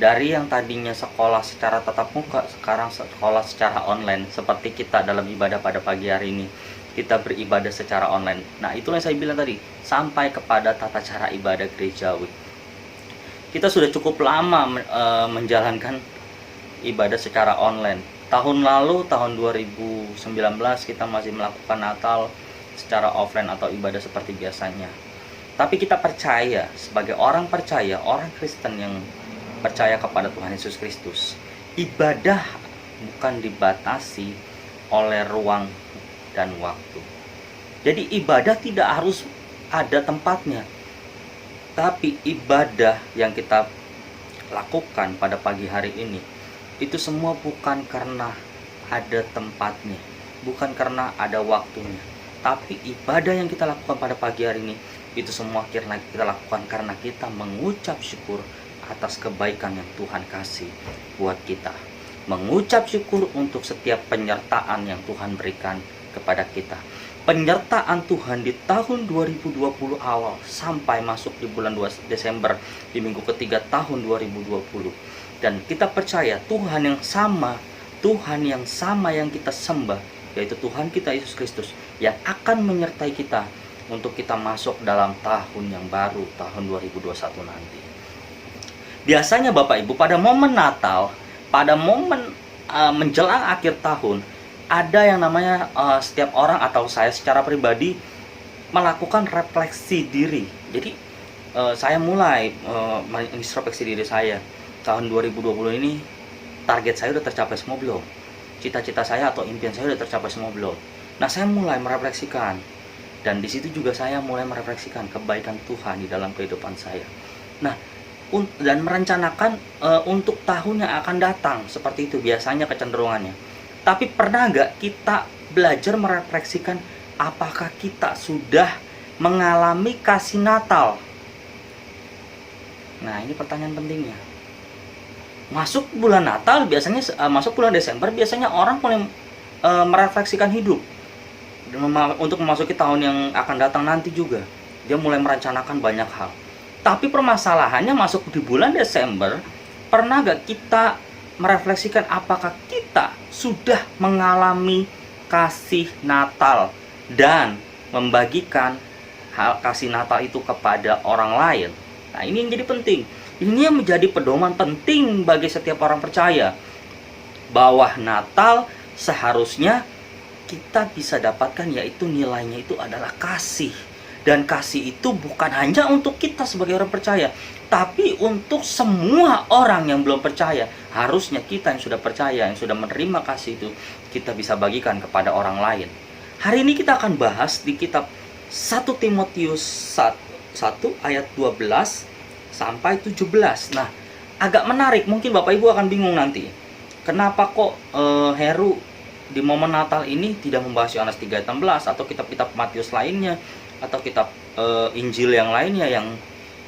dari yang tadinya sekolah secara tatap muka, sekarang sekolah secara online. Seperti kita dalam ibadah pada pagi hari ini, kita beribadah secara online. Nah, itulah yang saya bilang tadi, sampai kepada tata cara ibadah gerejawi. Kita sudah cukup lama menjalankan ibadah secara online. Tahun lalu, tahun 2019, kita masih melakukan Natal secara offline atau ibadah seperti biasanya. Tapi kita percaya, sebagai orang percaya, orang Kristen yang percaya kepada Tuhan Yesus Kristus, ibadah bukan dibatasi oleh ruang dan waktu. Jadi ibadah tidak harus ada tempatnya, tapi ibadah yang kita lakukan pada pagi hari ini, itu semua bukan karena ada tempatnya, bukan karena ada waktunya, tapi ibadah yang kita lakukan pada pagi hari ini, itu semua kita lakukan karena kita mengucap syukur atas kebaikan yang Tuhan kasih buat kita. Mengucap syukur untuk setiap penyertaan yang Tuhan berikan kepada kita. Penyertaan Tuhan di tahun 2020 awal sampai masuk di bulan 2 Desember di minggu ketiga tahun 2020. Dan kita percaya Tuhan yang sama yang kita sembah, yaitu Tuhan kita Yesus Kristus, yang akan menyertai kita untuk kita masuk dalam tahun yang baru, tahun 2021 nanti. Biasanya Bapak Ibu, pada momen Natal, pada momen menjelang akhir tahun, ada yang namanya setiap orang atau saya secara pribadi melakukan refleksi diri. Jadi saya mulai mengintrospeksi diri saya. Tahun 2020 ini target saya udah tercapai semua belum? Cita-cita saya atau impian saya udah tercapai semua belum? Nah, saya mulai merefleksikan. Dan di situ juga saya mulai merefleksikan kebaikan Tuhan di dalam kehidupan saya. Nah, dan merencanakan untuk tahun yang akan datang. Seperti itu biasanya kecenderungannya. Tapi pernah nggak kita belajar merefleksikan apakah kita sudah mengalami kasih Natal? Nah, ini pertanyaan pentingnya. Masuk bulan Natal biasanya, masuk bulan Desember biasanya orang mulai merefleksikan hidup. Untuk memasuki tahun yang akan datang nanti juga, dia mulai merencanakan banyak hal. Tapi permasalahannya masuk di bulan Desember, pernah gak kita merefleksikan apakah kita sudah mengalami kasih Natal dan membagikan hal kasih Natal itu kepada orang lain? Nah, ini yang jadi penting. Ini yang menjadi pedoman penting bagi setiap orang percaya, bahwa Natal seharusnya kita bisa dapatkan, yaitu nilainya itu adalah kasih. Dan kasih itu bukan hanya untuk kita sebagai orang percaya, tapi untuk semua orang yang belum percaya. Harusnya kita yang sudah percaya, yang sudah menerima kasih itu, kita bisa bagikan kepada orang lain. Hari ini kita akan bahas di kitab 1 Timotius 1 ayat 12 sampai 17. Nah, agak menarik, mungkin Bapak Ibu akan bingung nanti. Kenapa kok Heru di momen Natal ini tidak membahas Yohanes 3:16 atau kitab-kitab Matius lainnya atau kitab Injil yang lainnya yang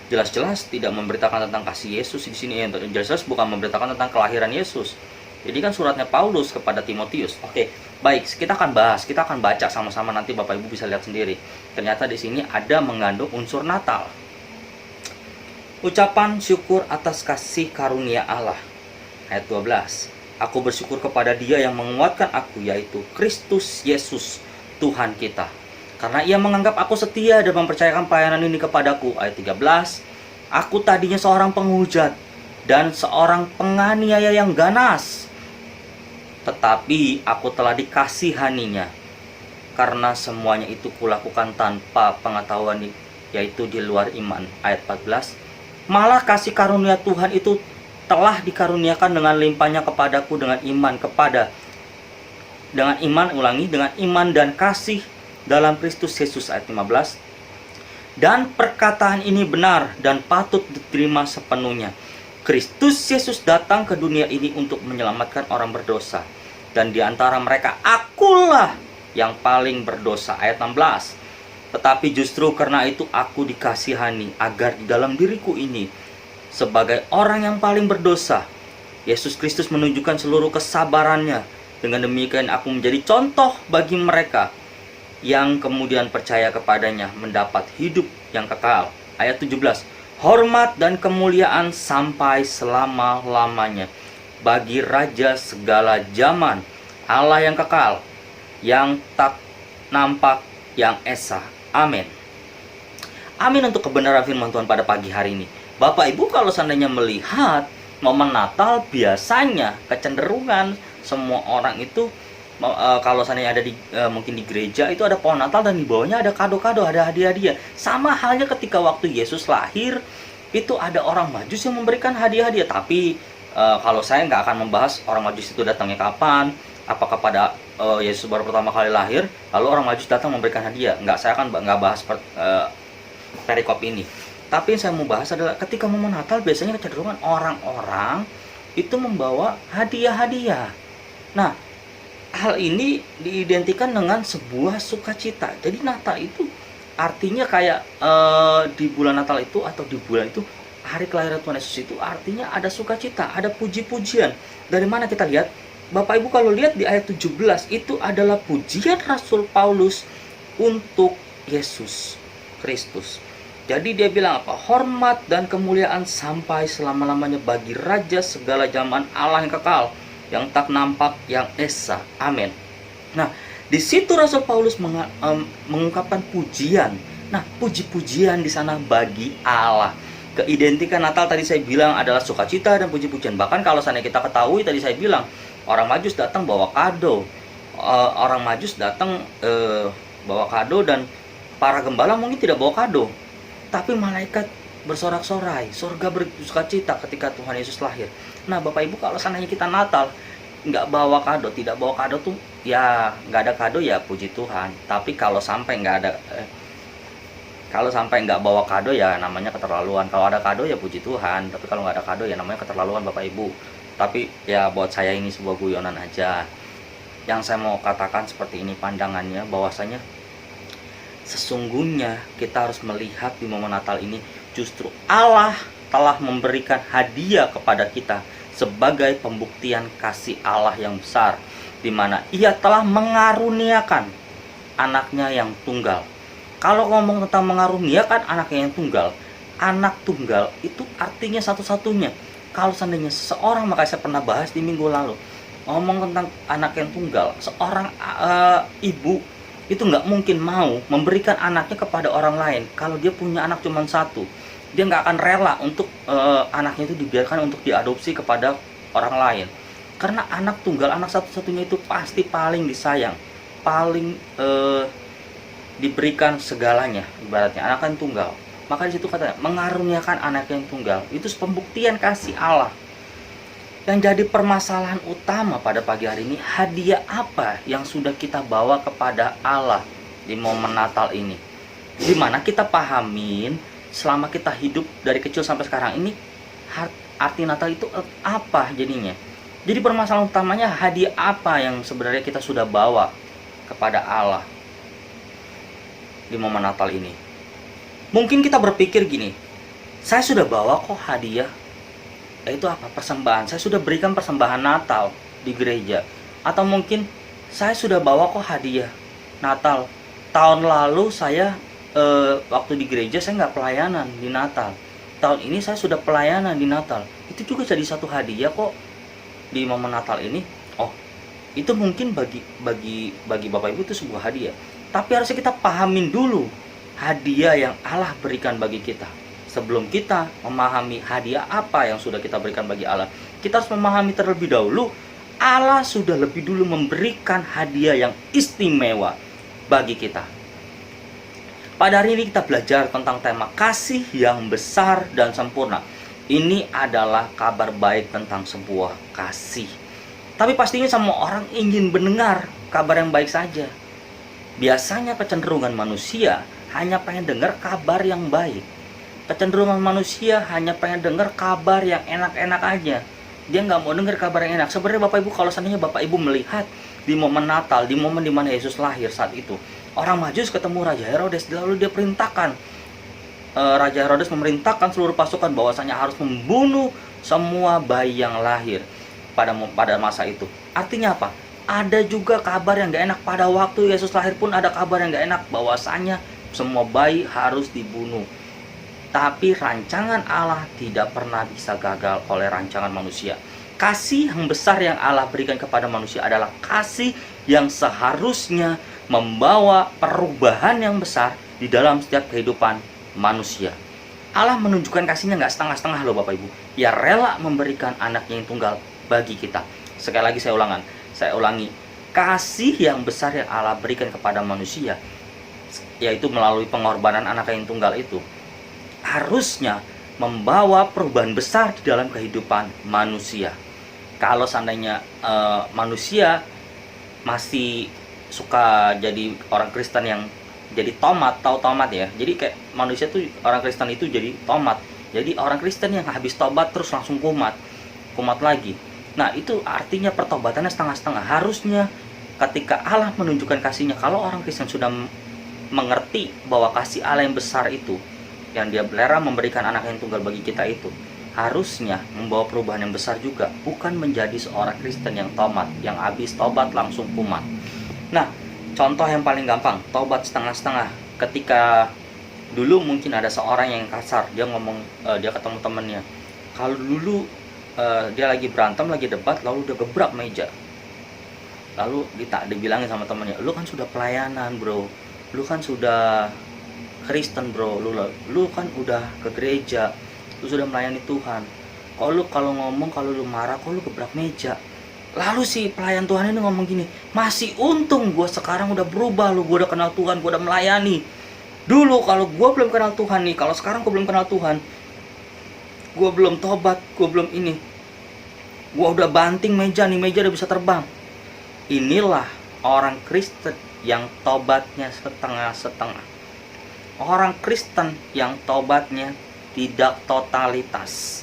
jelas-jelas tidak memberitakan tentang kasih Yesus di sini, jelas-jelas bukan memberitakan tentang kelahiran Yesus. Jadi kan suratnya Paulus kepada Timotius. Oke, baik, kita akan bahas, kita akan baca sama-sama, nanti Bapak Ibu bisa lihat sendiri. Ternyata di sini ada mengandung unsur Natal. Ucapan syukur atas kasih karunia Allah. Ayat 12. Aku bersyukur kepada Dia yang menguatkan aku, yaitu Kristus Yesus, Tuhan kita. Karena Ia menganggap aku setia dan mempercayakan pelayanan ini kepadaku. Ayat 13. Aku tadinya seorang penghujat dan seorang penganiaya yang ganas, tetapi aku telah dikasihaninya, karena semuanya itu kulakukan tanpa pengetahuan, yaitu di luar iman. Ayat 14. Malah kasih karunia Tuhan itu telah dikaruniakan dengan limpahnya kepadaku dengan iman dengan iman dan kasih dalam Kristus Yesus. Ayat 15. Dan perkataan ini benar dan patut diterima sepenuhnya. Kristus Yesus datang ke dunia ini untuk menyelamatkan orang berdosa, dan di antara mereka akulah yang paling berdosa. Ayat 16. Tetapi justru karena itu aku dikasihani, agar di dalam diriku ini sebagai orang yang paling berdosa, Yesus Kristus menunjukkan seluruh kesabarannya. Dengan demikian aku menjadi contoh bagi mereka yang kemudian percaya kepadanya mendapat hidup yang kekal. Ayat 17. Hormat dan kemuliaan sampai selama-lamanya bagi Raja segala zaman, Allah yang kekal, yang tak nampak, yang esa. Amin. Amin untuk kebenaran firman Tuhan pada pagi hari ini. Bapak Ibu, kalau seandainya melihat momen Natal, biasanya kecenderungan semua orang itu kalau seandainya ada mungkin di gereja itu ada pohon Natal dan di bawahnya ada kado-kado, ada hadiah-hadiah. Sama halnya ketika waktu Yesus lahir, itu ada orang Majus yang memberikan hadiah-hadiah. Tapi kalau saya nggak akan membahas orang Majus itu datangnya kapan, apakah pada Yesus baru pertama kali lahir lalu orang Majus datang memberikan hadiah. Saya akan nggak bahas perikop ini. Tapi yang saya mau bahas adalah ketika momen Natal biasanya kecenderungan orang-orang itu membawa hadiah-hadiah. Nah, hal ini diidentikan dengan sebuah sukacita. Jadi Natal itu artinya kayak di bulan Natal itu atau di bulan itu, hari kelahiran Tuhan Yesus itu artinya ada sukacita, ada puji-pujian. Dari mana kita lihat? Bapak Ibu kalau lihat di ayat 17 itu adalah pujian Rasul Paulus untuk Yesus Kristus. Jadi dia bilang apa? Hormat dan kemuliaan sampai selama-lamanya bagi Raja segala zaman, Allah yang kekal, yang tak nampak, yang esa. Amin. Nah, di situ Rasul Paulus mengungkapkan pujian. Nah, puji-pujian di sana bagi Allah. Keidentikan Natal tadi saya bilang adalah sukacita dan puji-pujian. Bahkan kalau seandainya kita ketahui, tadi saya bilang orang Majus datang bawa kado, orang Majus datang bawa kado, dan para gembala mungkin tidak bawa kado, tapi malaikat bersorak-sorai, surga bersukacita ketika Tuhan Yesus lahir. Nah Bapak Ibu, kalau seandainya kita Natal nggak bawa kado, tidak bawa kado tuh ya nggak ada kado, ya puji Tuhan. Tapi kalau sampai nggak bawa kado ya namanya keterlaluan. Kalau ada kado ya puji Tuhan, tapi kalau nggak ada kado ya namanya keterlaluan Bapak Ibu. Tapi ya buat saya ini sebuah guyonan aja. Yang saya mau katakan seperti ini pandangannya, bahwasanya sesungguhnya kita harus melihat di momen Natal ini justru Allah telah memberikan hadiah kepada kita sebagai pembuktian kasih Allah yang besar, di mana Ia telah mengaruniakan anaknya yang tunggal. Kalau ngomong tentang mengaruniakan anaknya yang tunggal, anak tunggal itu artinya satu-satunya. Kalau seandainya seseorang, maka saya pernah bahas di minggu lalu, ngomong tentang anak yang tunggal, seorang ibu itu nggak mungkin mau memberikan anaknya kepada orang lain. Kalau dia punya anak cuma satu, dia nggak akan rela untuk anaknya itu dibiarkan untuk diadopsi kepada orang lain. Karena anak tunggal, anak satu-satunya itu pasti paling disayang, paling diberikan segalanya, ibaratnya anak yang tunggal. Maka di situ katanya mengaruniakan anak yang tunggal, itu pembuktian kasih Allah. Yang jadi permasalahan utama pada pagi hari ini, hadiah apa yang sudah kita bawa kepada Allah di momen Natal ini? Dimana kita pahamin selama kita hidup dari kecil sampai sekarang ini, arti Natal itu apa jadinya? Jadi permasalahan utamanya, hadiah apa yang sebenarnya kita sudah bawa kepada Allah di momen Natal ini? Mungkin kita berpikir gini, saya sudah bawa kok hadiah, itu apa? Persembahan. Saya sudah berikan persembahan Natal di gereja. Atau mungkin saya sudah bawa kok hadiah Natal. Tahun lalu saya waktu di gereja saya nggak pelayanan di Natal. Tahun ini saya sudah pelayanan di Natal. Itu juga jadi satu hadiah kok di momen Natal ini. Oh, itu mungkin bagi Bapak Ibu itu sebuah hadiah. Tapi harusnya kita pahamin dulu hadiah yang Allah berikan bagi kita. Sebelum kita memahami hadiah apa yang sudah kita berikan bagi Allah, kita harus memahami terlebih dahulu Allah sudah lebih dulu memberikan hadiah yang istimewa bagi kita. Pada hari ini kita belajar tentang tema kasih yang besar dan sempurna. Ini adalah kabar baik tentang sebuah kasih. Tapi pastinya semua orang ingin mendengar kabar yang baik saja. Biasanya kecenderungan manusia hanya pengen dengar kabar yang baik. Kecenderungan manusia hanya pengen dengar kabar yang enak-enak aja. Dia nggak mau dengar kabar yang enak. Sebenarnya Bapak Ibu, kalau seandainya Bapak Ibu melihat di momen Natal, di momen dimana Yesus lahir saat itu, orang Majus ketemu Raja Herodes, lalu dia perintahkan, Raja Herodes memerintahkan seluruh pasukan bahwasanya harus membunuh semua bayi yang lahir pada masa itu. Artinya apa? Ada juga kabar yang gak enak. Pada waktu Yesus lahir pun ada kabar yang gak enak, bahwasanya semua bayi harus dibunuh. Tapi rancangan Allah tidak pernah bisa gagal oleh rancangan manusia. Kasih yang besar yang Allah berikan kepada manusia adalah kasih yang seharusnya membawa perubahan yang besar di dalam setiap kehidupan manusia. Allah menunjukkan kasihnya nggak setengah-setengah loh Bapak Ibu. Ia rela memberikan anaknya yang tunggal bagi kita. Sekali lagi saya ulangi, kasih yang besar yang Allah berikan kepada manusia, yaitu melalui pengorbanan anak yang tunggal itu, harusnya membawa perubahan besar di dalam kehidupan manusia. Kalau seandainya manusia masih suka jadi orang Kristen yang jadi tomat, tahu tomat ya? Jadi kayak manusia tuh, orang Kristen itu jadi tomat. Jadi orang Kristen yang habis tobat terus langsung kumat lagi. Nah, itu artinya pertobatannya setengah-setengah. Harusnya ketika Allah menunjukkan kasihnya, kalau orang Kristen sudah mengerti bahwa kasih Allah yang besar itu, yang dia rela memberikan anak yang tunggal bagi kita itu, harusnya membawa perubahan yang besar juga, bukan menjadi seorang Kristen yang tomat, yang habis tobat langsung kumat. Nah, contoh yang paling gampang, tobat setengah-setengah. Ketika dulu mungkin ada seorang yang kasar, dia ngomong, dia ketemu temennya, kalau dulu dia lagi berantem, lagi debat, lalu dia gebrak meja. Lalu dibilangin sama temennya, lu kan sudah pelayanan bro, lu kan sudah Kristen bro, lu kan udah ke gereja, lu sudah melayani Tuhan. Kok lu kalau ngomong, kalau lu marah, kok lu gebrak meja? Lalu si pelayan Tuhan ini ngomong gini, masih untung gue sekarang udah berubah, gue udah kenal Tuhan, gue udah melayani. Dulu kalau gue belum kenal Tuhan nih, kalau sekarang gue belum kenal Tuhan, gue belum tobat, gue belum ini, gue udah banting meja nih, meja udah bisa terbang. Inilah orang Kristen yang tobatnya setengah-setengah. Orang Kristen yang tobatnya tidak totalitas.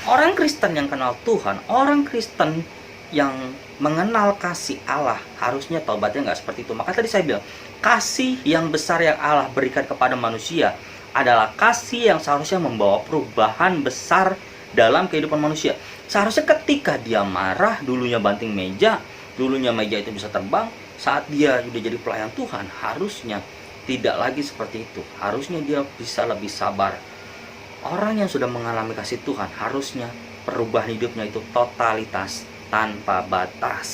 Orang Kristen yang kenal Tuhan, orang Kristen yang mengenal kasih Allah, harusnya tobatnya nggak seperti itu. Maka tadi saya bilang, kasih yang besar yang Allah berikan kepada manusia adalah kasih yang seharusnya membawa perubahan besar dalam kehidupan manusia. Seharusnya ketika dia marah, dulunya banting meja, dulunya meja itu bisa terbang, saat dia sudah jadi pelayan Tuhan, harusnya tidak lagi seperti itu. Harusnya dia bisa lebih sabar. Orang yang sudah mengalami kasih Tuhan, harusnya perubahan hidupnya itu totalitas, tanpa batas.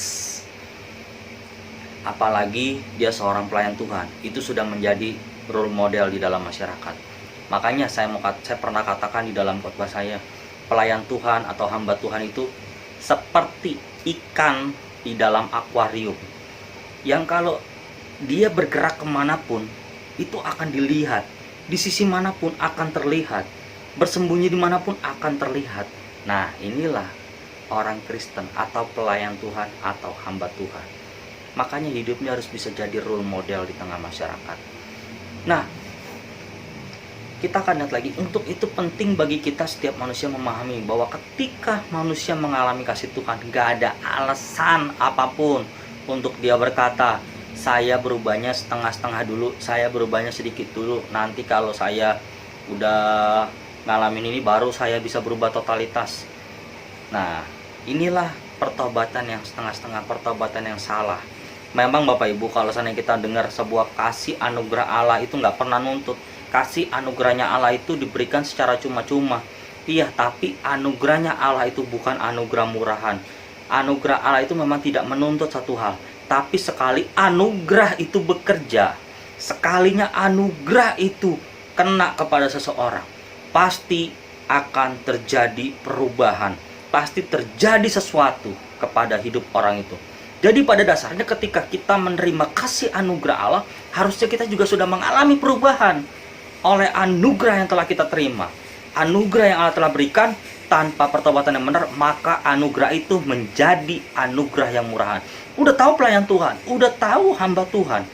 Apalagi dia seorang pelayan Tuhan, itu sudah menjadi role model di dalam masyarakat. Makanya saya pernah katakan di dalam khotbah saya, pelayan Tuhan atau hamba Tuhan itu seperti ikan di dalam akuarium, yang kalau dia bergerak kemanapun itu akan dilihat, di sisi manapun akan terlihat, bersembunyi dimanapun akan terlihat. Nah, inilah orang Kristen atau pelayan Tuhan atau hamba Tuhan. Makanya hidupnya harus bisa jadi role model di tengah masyarakat. Nah, kita akan lihat lagi, untuk itu penting bagi kita setiap manusia memahami bahwa ketika manusia mengalami kasih Tuhan, gak ada alasan apapun untuk dia berkata, saya berubahnya setengah-setengah dulu, saya berubahnya sedikit dulu, nanti kalau saya udah ngalamin ini baru saya bisa berubah totalitas. Nah, inilah pertobatan yang setengah-setengah, pertobatan yang salah. Memang Bapak Ibu, kalau seandainya kita dengar sebuah kasih anugerah Allah itu nggak pernah nuntut. Kasih anugerahnya Allah itu diberikan secara cuma-cuma. Iya, tapi anugerahnya Allah itu bukan anugerah murahan. Anugerah Allah itu memang tidak menuntut satu hal. Tapi sekali anugerah itu bekerja, sekalinya anugerah itu kena kepada seseorang, pasti akan terjadi perubahan. Pasti terjadi sesuatu kepada hidup orang itu. Jadi pada dasarnya ketika kita menerima kasih anugerah Allah, harusnya kita juga sudah mengalami perubahan oleh anugerah yang telah kita terima. Anugerah yang Allah telah berikan tanpa pertobatan yang benar, maka anugerah itu menjadi anugerah yang murahan. Udah tahu pelayan Tuhan, udah tahu hamba Tuhan,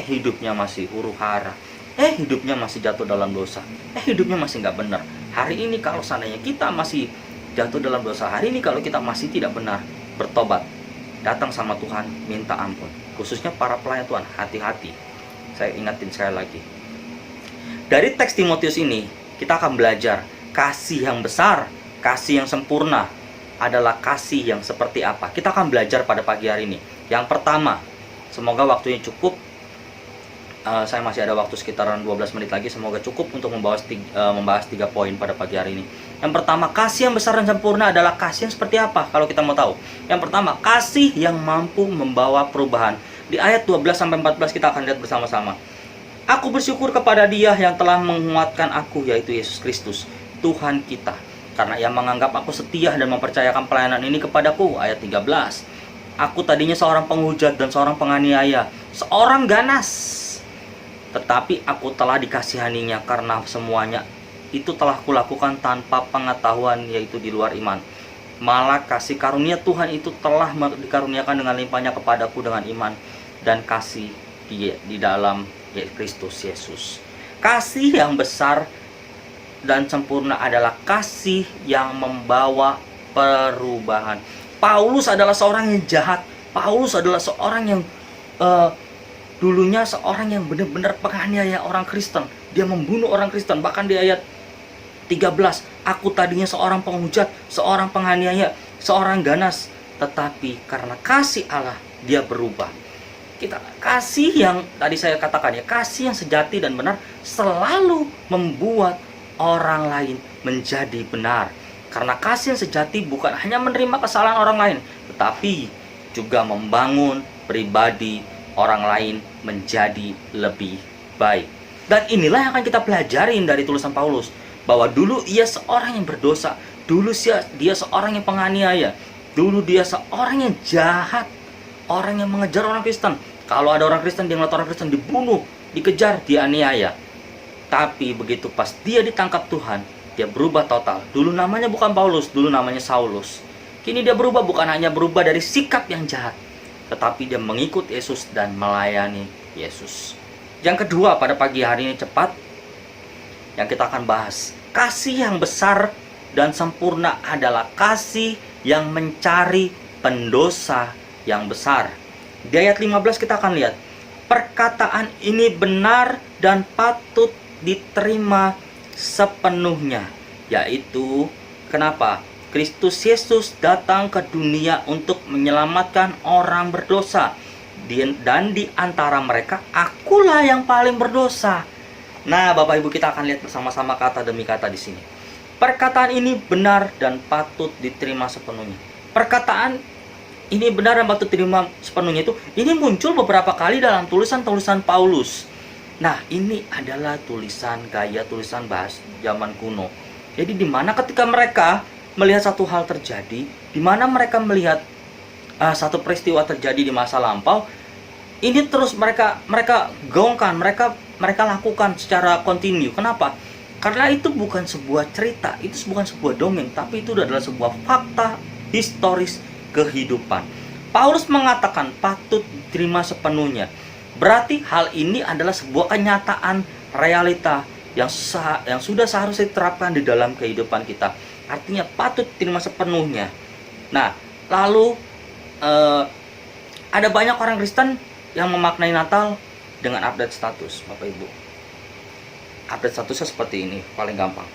hidupnya masih huru-hara, hidupnya masih jatuh dalam dosa, hidupnya masih nggak benar. Hari ini kalau seandainya kita masih jatuh dalam dosa, hari ini kalau kita masih tidak benar, bertobat, datang sama Tuhan, minta ampun. Khususnya para pelayan Tuhan, hati-hati. Saya ingatin sekali lagi, dari teks Timotius ini kita akan belajar kasih yang besar, kasih yang sempurna adalah kasih yang seperti apa. Kita akan belajar pada pagi hari ini. Yang pertama, semoga waktunya cukup. Saya masih ada waktu sekitaran 12 menit lagi. Semoga cukup untuk membahas 3 poin pada pagi hari ini. Yang pertama, kasih yang besar dan sempurna adalah kasih yang seperti apa? Kalau kita mau tahu, yang pertama, kasih yang mampu membawa perubahan. Di ayat 12-14 kita akan lihat bersama-sama. Aku bersyukur kepada Dia yang telah menguatkan aku, yaitu Yesus Kristus, Tuhan kita, karena Ia menganggap aku setia dan mempercayakan pelayanan ini kepadaku. Ayat 13. Aku tadinya seorang penghujat dan seorang penganiaya, seorang ganas, tetapi aku telah dikasihaninya karena semuanya itu telah kulakukan tanpa pengetahuan, yaitu di luar iman. Malah kasih karunia Tuhan itu telah dikaruniakan dengan limpahnya kepadaku dengan iman dan kasih di dalam Kristus Yesus. Kasih yang besar dan sempurna adalah kasih yang membawa perubahan. Paulus adalah seorang yang jahat. Paulus adalah seorang yang dulunya seorang yang benar-benar penganiaya orang Kristen. Dia membunuh orang Kristen. Bahkan di ayat 13, aku tadinya seorang penghujat, seorang penganiaya, seorang ganas, tetapi karena kasih Allah dia berubah. Kasih yang tadi saya katakan ya, kasih yang sejati dan benar selalu membuat orang lain menjadi benar. Karena kasih yang sejati bukan hanya menerima kesalahan orang lain, tetapi juga membangun pribadi orang lain menjadi lebih baik. Dan inilah yang akan kita pelajarin dari tulisan Paulus. bahwa dulu ia seorang yang berdosa, dulu dia seorang yang penganiaya, dulu dia seorang yang jahat, orang yang mengejar orang Kristen. Kalau ada orang Kristen, dia ngeliat orang Kristen dibunuh, dikejar, dianiaya. Tapi begitu pas dia ditangkap Tuhan, dia berubah total. Dulu namanya bukan Paulus, dulu namanya Saulus. Kini dia berubah, bukan hanya berubah dari sikap yang jahat, tetapi dia mengikut Yesus dan melayani Yesus. Yang kedua, pada pagi hari ini cepat yang kita akan bahas, kasih yang besar dan sempurna adalah kasih yang mencari pendosa yang besar. Di ayat 15 kita akan lihat, perkataan ini benar dan patut diterima sepenuhnya, yaitu kenapa? Kristus Yesus datang ke dunia untuk menyelamatkan orang berdosa, dan di antara mereka akulah yang paling berdosa. Nah, Bapak Ibu, kita akan lihat bersama-sama kata demi kata di sini. Perkataan ini benar dan patut diterima sepenuhnya. Perkataan ini benar dan patut diterima sepenuhnya itu, ini muncul beberapa kali dalam tulisan-tulisan Paulus. Nah, ini adalah gaya tulisan bahasa zaman kuno. Jadi di mana ketika mereka melihat satu hal terjadi, di mana mereka melihat satu peristiwa terjadi di masa lampau, ini terus mereka gaungkan, mereka lakukan secara kontinu. Kenapa? Karena itu bukan sebuah cerita, itu bukan sebuah dongeng, tapi itu adalah sebuah fakta historis kehidupan. Paulus mengatakan patut diterima sepenuhnya. Berarti hal ini adalah sebuah kenyataan realita yang sudah seharusnya diterapkan di dalam kehidupan kita. Artinya patut diterima sepenuhnya. Nah, lalu ada banyak orang Kristen yang memaknai Natal dengan update status, Bapak Ibu. Update statusnya seperti ini, paling gampang.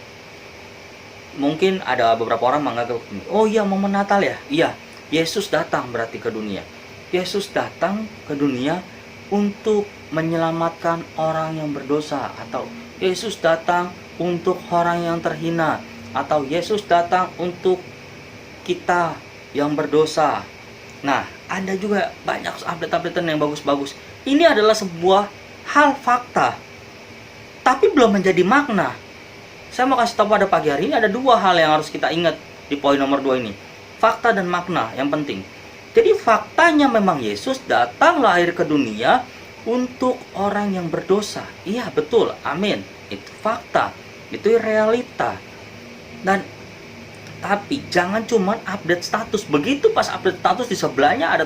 Mungkin ada beberapa orang menganggap, oh iya, momen Natal ya? Iya, Yesus datang berarti ke dunia. Yesus datang ke dunia untuk menyelamatkan orang yang berdosa, atau Yesus datang untuk orang yang terhina, atau Yesus datang untuk kita yang berdosa. Nah, ada juga banyak update-update yang bagus-bagus. Ini adalah sebuah hal fakta, tapi belum menjadi makna. Saya mau kasih tahu pada pagi hari ini ada dua hal yang harus kita ingat di poin nomor 2 ini. Fakta dan makna yang penting. Jadi faktanya memang Yesus datang lahir ke dunia untuk orang yang berdosa. Iya, betul, amin. Itu fakta, itu realita. Dan tapi jangan cuma update status. Begitu pas update status di sebelahnya ada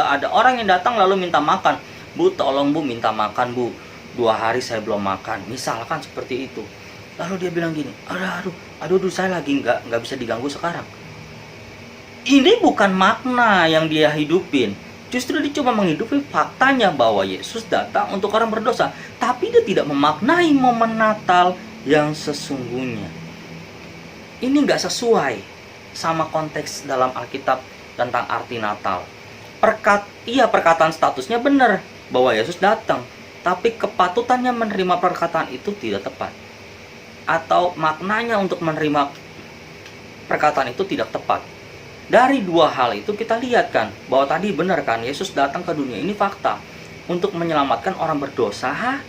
ada orang yang datang lalu minta makan. Bu, tolong Bu, minta makan Bu. 2 hari saya belum makan. Misalkan seperti itu. Lalu dia bilang gini, aduh, saya lagi nggak bisa diganggu sekarang. Ini bukan makna yang dia hidupin. Justru dia cuma menghidupi faktanya bahwa Yesus datang untuk orang berdosa. Tapi dia tidak memaknai momen Natal yang sesungguhnya. Ini nggak sesuai sama konteks dalam Alkitab tentang arti Natal. Perkataan statusnya benar bahwa Yesus datang. Tapi kepatutannya menerima perkataan itu tidak tepat. Atau maknanya untuk menerima perkataan itu tidak tepat. Dari 2 hal itu kita lihat kan bahwa tadi benar kan, Yesus datang ke dunia ini fakta untuk menyelamatkan orang berdosa.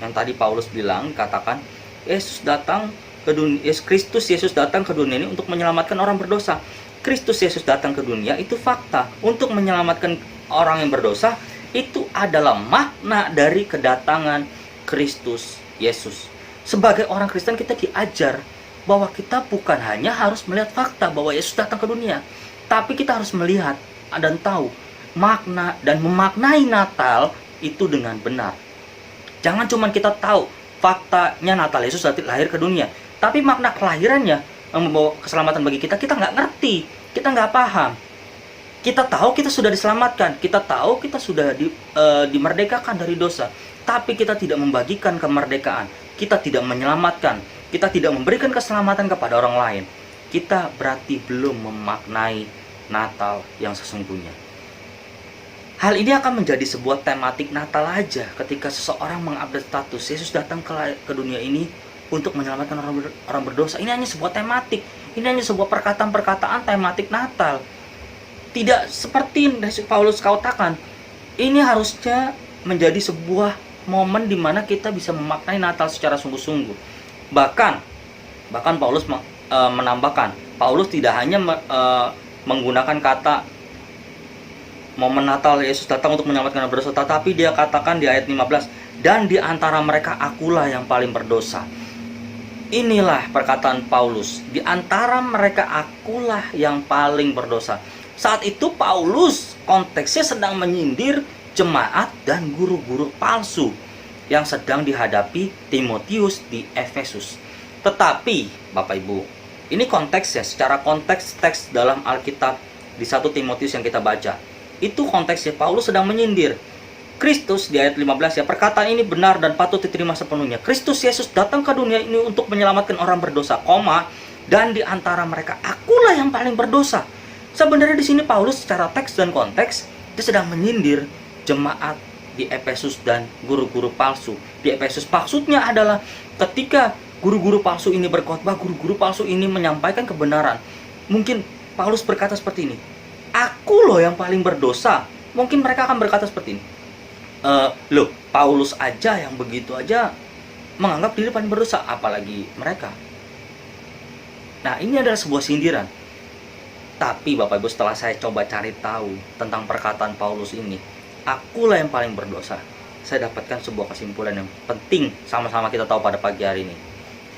Yang tadi Paulus bilang, katakan Yesus datang ke dunia, Kristus Yesus datang ke dunia ini untuk menyelamatkan orang berdosa. Kristus Yesus datang ke dunia itu fakta untuk menyelamatkan orang yang berdosa. Itu adalah makna dari kedatangan Kristus Yesus. Sebagai orang Kristen kita diajar bahwa kita bukan hanya harus melihat fakta bahwa Yesus datang ke dunia, tapi kita harus melihat dan tahu makna dan memaknai Natal itu dengan benar. Jangan cuma kita tahu faktanya Natal Yesus lahir ke dunia, tapi makna kelahirannya yang membawa keselamatan bagi kita nggak ngerti, kita nggak paham. Kita tahu kita sudah diselamatkan, kita tahu kita sudah dimerdekakan dari dosa, tapi kita tidak membagikan kemerdekaan, kita tidak menyelamatkan, kita tidak memberikan keselamatan kepada orang lain. Kita berarti belum memaknai Natal yang sesungguhnya. Hal ini akan menjadi sebuah tematik Natal aja ketika seseorang mengupdate status Yesus datang ke dunia ini untuk menyelamatkan orang berdosa. Ini hanya sebuah tematik, ini hanya sebuah perkataan-perkataan tematik Natal. Tidak seperti Paulus katakan, ini harusnya menjadi sebuah momen di mana kita bisa memaknai Natal secara sungguh-sungguh. Bahkan Bahkan Paulus menambahkan, Paulus tidak hanya menggunakan kata momen Natal Yesus datang untuk menyelamatkan berdosa, tetapi dia katakan di ayat 15, dan di antara mereka akulah yang paling berdosa. Inilah perkataan Paulus, di antara mereka akulah yang paling berdosa. Saat itu Paulus konteksnya sedang menyindir jemaat dan guru-guru palsu yang sedang dihadapi Timotius di Efesus. Tetapi Bapak Ibu, ini konteksnya, secara konteks teks dalam Alkitab di 1 Timotius yang kita baca, itu konteksnya Paulus sedang menyindir Kristus. Di ayat 15 ya, perkataan ini benar dan patut diterima sepenuhnya. Kristus Yesus datang ke dunia ini untuk menyelamatkan orang berdosa, dan di antara mereka akulah yang paling berdosa. Sebenarnya di sini Paulus secara teks dan konteks dia sedang menyindir jemaat di Efesus dan guru-guru palsu. Di Efesus maksudnya adalah ketika guru-guru palsu ini berkhotbah, guru-guru palsu ini menyampaikan kebenaran. Mungkin Paulus berkata seperti ini, aku loh yang paling berdosa. Mungkin mereka akan berkata seperti ini, loh Paulus aja yang begitu aja menganggap diri paling berdosa, apalagi mereka. Nah, ini adalah sebuah sindiran. Tapi Bapak Ibu, setelah saya coba cari tahu tentang perkataan Paulus ini, akulah yang paling berdosa, saya dapatkan sebuah kesimpulan yang penting sama-sama kita tahu pada pagi hari ini.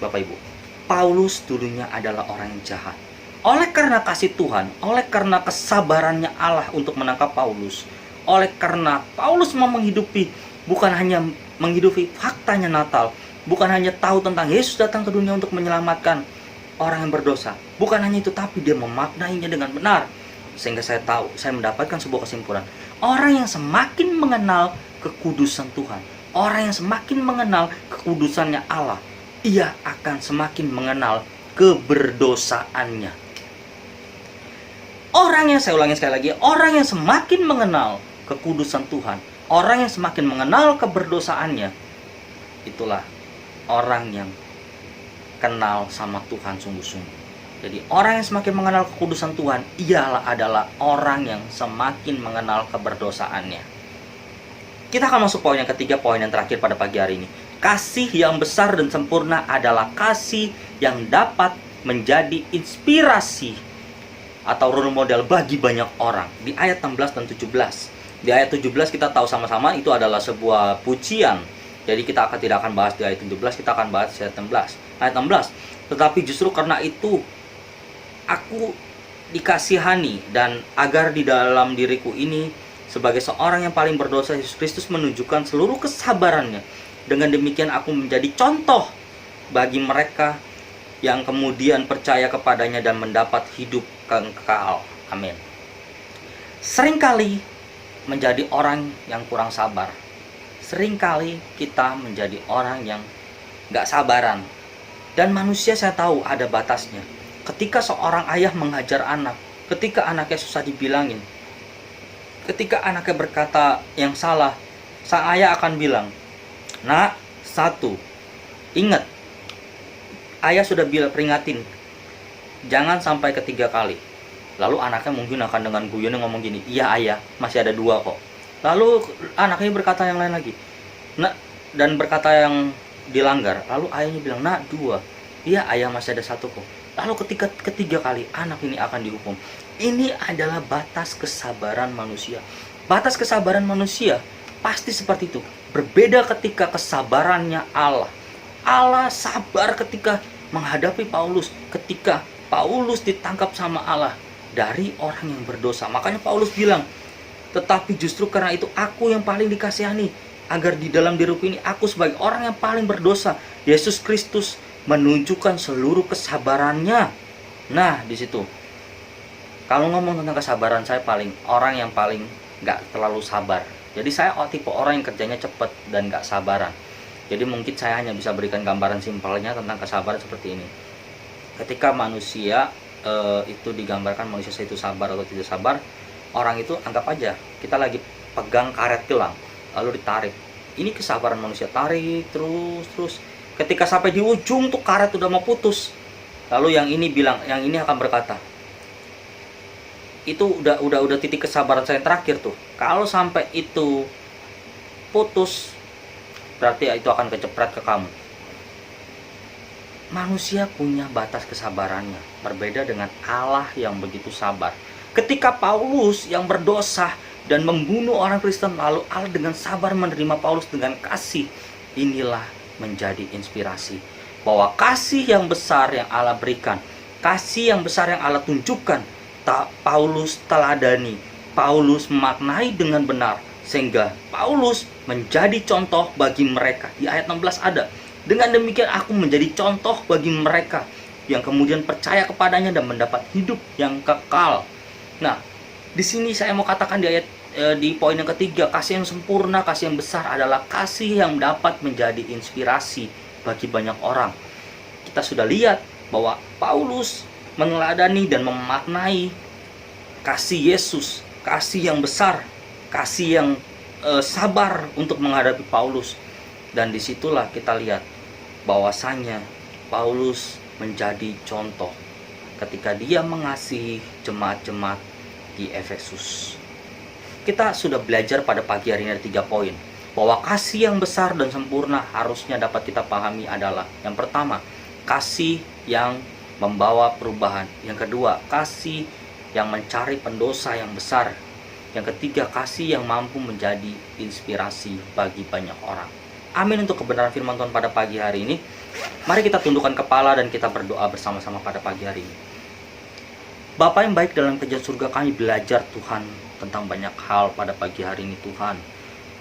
Bapak Ibu, Paulus dulunya adalah orang yang jahat. Oleh karena kasih Tuhan, oleh karena kesabarannya Allah untuk menangkap Paulus, oleh karena Paulus mau menghidupi, bukan hanya menghidupi faktanya Natal, bukan hanya tahu tentang Yesus datang ke dunia untuk menyelamatkan orang yang berdosa, bukan hanya itu, tapi dia memaknainya dengan benar. Sehingga saya tahu, saya mendapatkan sebuah kesimpulan, orang yang semakin mengenal kekudusan Tuhan, orang yang semakin mengenal kekudusannya Allah, ia akan semakin mengenal keberdosaannya. Orang yang, saya ulangi sekali lagi, orang yang semakin mengenal kekudusan Tuhan, orang yang semakin mengenal keberdosaannya, itulah orang yang kenal sama Tuhan sungguh-sungguh. Jadi orang yang semakin mengenal kekudusan Tuhan, adalah orang yang semakin mengenal keberdosaannya. Kita akan masuk poin yang ketiga, poin yang terakhir pada pagi hari ini. Kasih yang besar dan sempurna adalah kasih yang dapat menjadi inspirasi atau role model bagi banyak orang. Di ayat 16 dan 17. Di ayat 17 kita tahu sama-sama itu adalah sebuah pujian. Jadi kita tidak akan bahas di ayat 17, kita akan bahas di ayat 16. Ayat 16. Tetapi justru karena itu aku dikasihani, dan agar di dalam diriku ini sebagai seorang yang paling berdosa, Yesus Kristus menunjukkan seluruh kesabarannya. Dengan demikian aku menjadi contoh bagi mereka yang kemudian percaya kepadanya dan mendapat hidup kekal. Amin. Seringkali menjadi orang yang kurang sabar. Seringkali kita menjadi orang yang gak sabaran. Dan manusia, saya tahu ada batasnya. Ketika seorang ayah menghajar anak, ketika anaknya susah dibilangin, ketika anaknya berkata yang salah, sang ayah akan bilang, nak, satu, ingat, ayah sudah peringatin, jangan sampai ketiga kali. Lalu anaknya mungkin akan dengan guyon ngomong gini, iya ayah, masih ada dua kok. Lalu anaknya berkata yang lain lagi, nak, dan berkata yang dilanggar. Lalu ayahnya bilang, nak, dua, iya ayah, masih ada satu kok. Lalu ketika ketiga kali anak ini akan dihukum. Ini adalah batas kesabaran manusia. Batas kesabaran manusia pasti seperti itu. Berbeda ketika kesabarannya Allah. Allah sabar ketika menghadapi Paulus, ketika Paulus ditangkap sama Allah dari orang yang berdosa. Makanya Paulus bilang, tetapi justru karena itu aku yang paling dikasihani, agar di dalam diriku ini aku sebagai orang yang paling berdosa, Yesus Kristus menunjukkan seluruh kesabarannya. Nah, di situ kalau ngomong tentang kesabaran, saya orang yang paling gak terlalu sabar. Jadi saya tipe orang yang kerjanya cepat dan gak sabaran. Jadi mungkin saya hanya bisa berikan gambaran simpelnya tentang kesabaran seperti ini. Ketika manusia itu digambarkan manusia itu sabar atau tidak sabar, orang itu anggap aja kita lagi pegang karet gelang lalu ditarik. Ini kesabaran manusia, tarik terus. Ketika sampai di ujung tuh karet udah mau putus, lalu yang ini akan berkata, itu udah titik kesabaran saya yang terakhir tuh. Kalau sampai itu putus, berarti itu akan kecepret ke kamu. manusia punya batas kesabarannya, berbeda dengan Allah yang begitu sabar. Ketika Paulus yang berdosa dan membunuh orang Kristen, lalu Allah dengan sabar menerima Paulus dengan kasih, inilah menjadi inspirasi bahwa kasih yang besar yang Allah berikan, kasih yang besar yang Allah tunjukkan, Paulus teladani, Paulus memaknai dengan benar, sehingga Paulus menjadi contoh bagi mereka. Di ayat 16 ada, dengan demikian aku menjadi contoh bagi mereka yang kemudian percaya kepadanya dan mendapat hidup yang kekal. Nah, di sini saya mau katakan di poin yang ketiga, kasih yang sempurna, kasih yang besar adalah kasih yang dapat menjadi inspirasi bagi banyak orang. Kita sudah lihat bahwa Paulus meneladani dan memaknai kasih Yesus, kasih yang besar, kasih yang sabar untuk menghadapi Paulus. Dan disitulah kita lihat bahwasanya Paulus menjadi contoh ketika dia mengasihi jemaat-jemaat di Efesus. Kita sudah belajar pada pagi hari ini ada 3 poin, bahwa kasih yang besar dan sempurna harusnya dapat kita pahami adalah, yang pertama, kasih yang membawa perubahan. Yang kedua, kasih yang mencari pendosa yang besar. Yang ketiga, kasih yang mampu menjadi inspirasi bagi banyak orang. Amin untuk kebenaran firman Tuhan pada pagi hari ini. Mari kita tundukkan kepala dan kita berdoa bersama-sama pada pagi hari ini. Bapa yang baik, dalam kerajaan surga kami belajar Tuhan tentang banyak hal pada pagi hari ini Tuhan.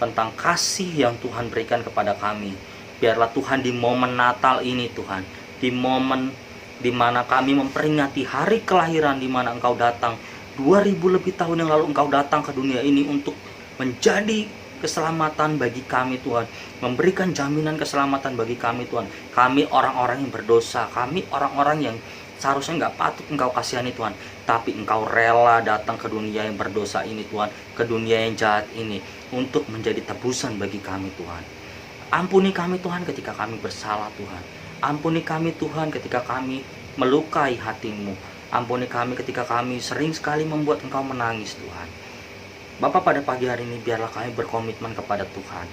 Tentang kasih yang Tuhan berikan kepada kami. Biarlah Tuhan di momen Natal ini Tuhan, di momen di mana kami memperingati hari kelahiran di mana Engkau datang 2000 lebih tahun yang lalu, Engkau datang ke dunia ini untuk menjadi keselamatan bagi kami Tuhan, memberikan jaminan keselamatan bagi kami Tuhan. Kami orang-orang yang berdosa, kami orang-orang yang seharusnya nggak patut Engkau kasihani Tuhan, tapi Engkau rela datang ke dunia yang berdosa ini Tuhan, ke dunia yang jahat ini untuk menjadi tebusan bagi kami Tuhan. Ampuni kami Tuhan ketika kami bersalah Tuhan. Ampuni kami Tuhan ketika kami melukai hati-Mu. Ampuni kami ketika kami sering sekali membuat Engkau menangis Tuhan. Bapa, pada pagi hari ini biarlah kami berkomitmen kepada Tuhan.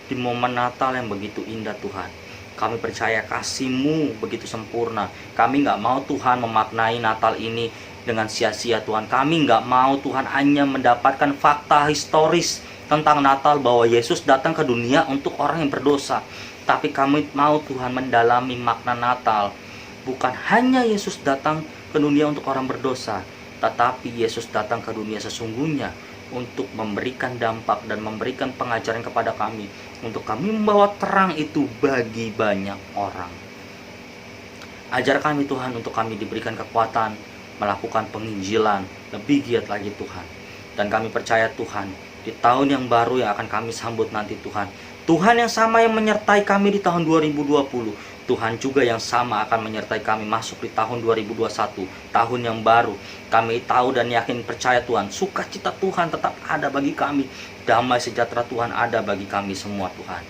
Di momen Natal yang begitu indah Tuhan, kami percaya kasih-Mu begitu sempurna. Kami nggak mau Tuhan memaknai Natal ini dengan sia-sia Tuhan. Kami nggak mau Tuhan hanya mendapatkan fakta historis tentang Natal bahwa Yesus datang ke dunia untuk orang yang berdosa. Tapi kami mau Tuhan mendalami makna Natal. Bukan hanya Yesus datang ke dunia untuk orang berdosa, tetapi Yesus datang ke dunia sesungguhnya untuk memberikan dampak dan memberikan pengajaran kepada kami, untuk kami membawa terang itu bagi banyak orang. Ajar kami Tuhan untuk kami diberikan kekuatan melakukan penginjilan lebih giat lagi Tuhan. Dan kami percaya Tuhan, di tahun yang baru yang akan kami sambut nanti Tuhan, Tuhan yang sama yang menyertai kami di tahun 2020, Tuhan juga yang sama akan menyertai kami masuk di tahun 2021, tahun yang baru. Kami tahu dan yakin percaya Tuhan, sukacita Tuhan tetap ada bagi kami, damai sejahtera Tuhan ada bagi kami semua Tuhan.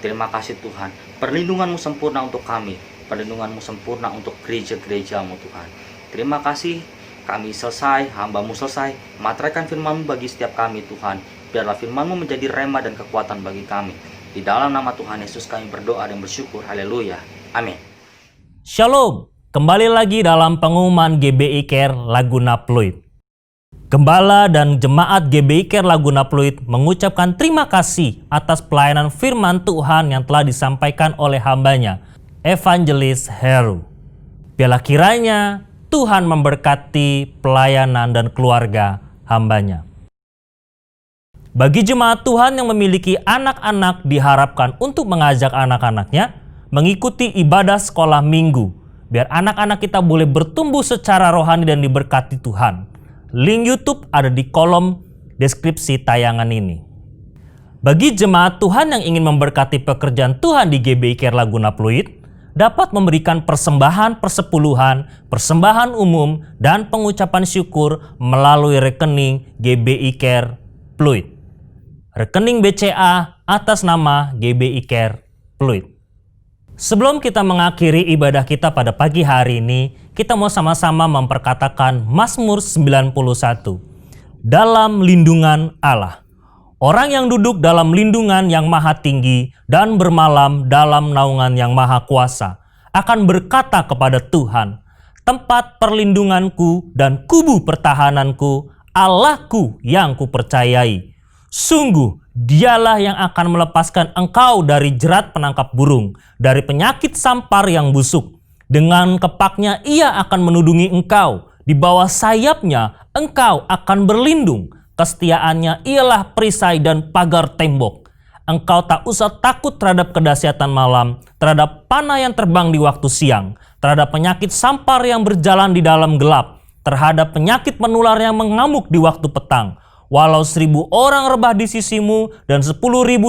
Terima kasih Tuhan, perlindungan-Mu sempurna untuk kami, perlindungan-Mu sempurna untuk gereja-gereja-Mu Tuhan. Terima kasih, kami selesai, hamba-Mu selesai, materaikan firman-Mu bagi setiap kami Tuhan. Biarlah firman-Mu menjadi rema dan kekuatan bagi kami. Di dalam nama Tuhan Yesus kami berdoa dan bersyukur. Haleluya. Amin. Shalom, kembali lagi dalam pengumuman GBI Care Laguna Pluit. Gembala dan jemaat GBI Care Laguna Pluit mengucapkan terima kasih atas pelayanan firman Tuhan yang telah disampaikan oleh hambanya, Evangelis Heru. Biarlah kiranya Tuhan memberkati pelayanan dan keluarga hambanya. Bagi jemaat Tuhan yang memiliki anak-anak, diharapkan untuk mengajak anak-anaknya mengikuti ibadah sekolah minggu, biar anak-anak kita boleh bertumbuh secara rohani dan diberkati Tuhan. Link YouTube ada di kolom deskripsi tayangan ini. Bagi jemaat Tuhan yang ingin memberkati pekerjaan Tuhan di GBI Care Laguna Pluit, dapat memberikan persembahan persepuluhan, persembahan umum, dan pengucapan syukur melalui rekening GBI Care Pluit. Rekening BCA atas nama GBI Care Pluit. Sebelum kita mengakhiri ibadah kita pada pagi hari ini, kita mau sama-sama memperkatakan Mazmur 91. Dalam lindungan Allah. Orang yang duduk dalam lindungan yang maha tinggi dan bermalam dalam naungan yang maha kuasa akan berkata kepada Tuhan, tempat perlindunganku dan kubu pertahananku, Allahku yang kupercayai. Sungguh dialah yang akan melepaskan engkau dari jerat penangkap burung, dari penyakit sampar yang busuk. Dengan kepaknya ia akan menudungi engkau, di bawah sayapnya engkau akan berlindung. Kesetiaannya ialah perisai dan pagar tembok. Engkau tak usah takut terhadap kedahsyatan malam, terhadap panah yang terbang di waktu siang, terhadap penyakit sampar yang berjalan di dalam gelap, terhadap penyakit menular yang mengamuk di waktu petang. Walau 1.000 orang rebah di sisimu dan 10.000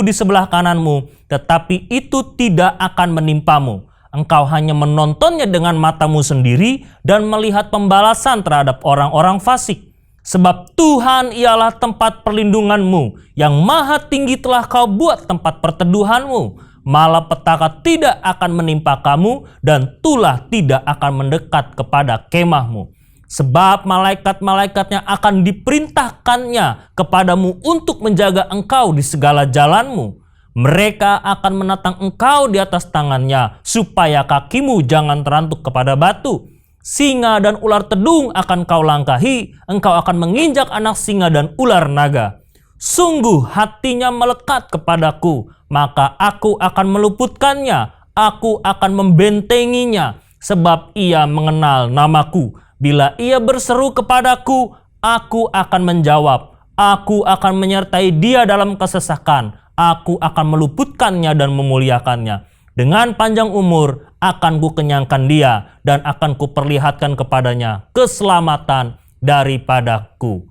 di sebelah kananmu, tetapi itu tidak akan menimpamu. Engkau hanya menontonnya dengan matamu sendiri dan melihat pembalasan terhadap orang-orang fasik. Sebab Tuhan ialah tempat perlindunganmu, yang maha tinggi telah kau buat tempat perteduhanmu. Malapetaka tidak akan menimpa kamu dan tulah tidak akan mendekat kepada kemahmu. Sebab malaikat-malaikatnya akan diperintahkannya kepadamu untuk menjaga engkau di segala jalanmu. Mereka akan menatang engkau di atas tangannya, supaya kakimu jangan terantuk kepada batu. Singa dan ular tedung akan kau langkahi, engkau akan menginjak anak singa dan ular naga. Sungguh hatinya melekat kepadaku, maka aku akan meluputkannya, aku akan membentenginya, sebab ia mengenal namaku. Bila ia berseru kepadaku, aku akan menjawab. Aku akan menyertai dia dalam kesesakan. Aku akan meluputkannya dan memuliakannya. Dengan panjang umur akan kukenyangkan dia dan akan kuperlihatkan kepadanya keselamatan daripadaku.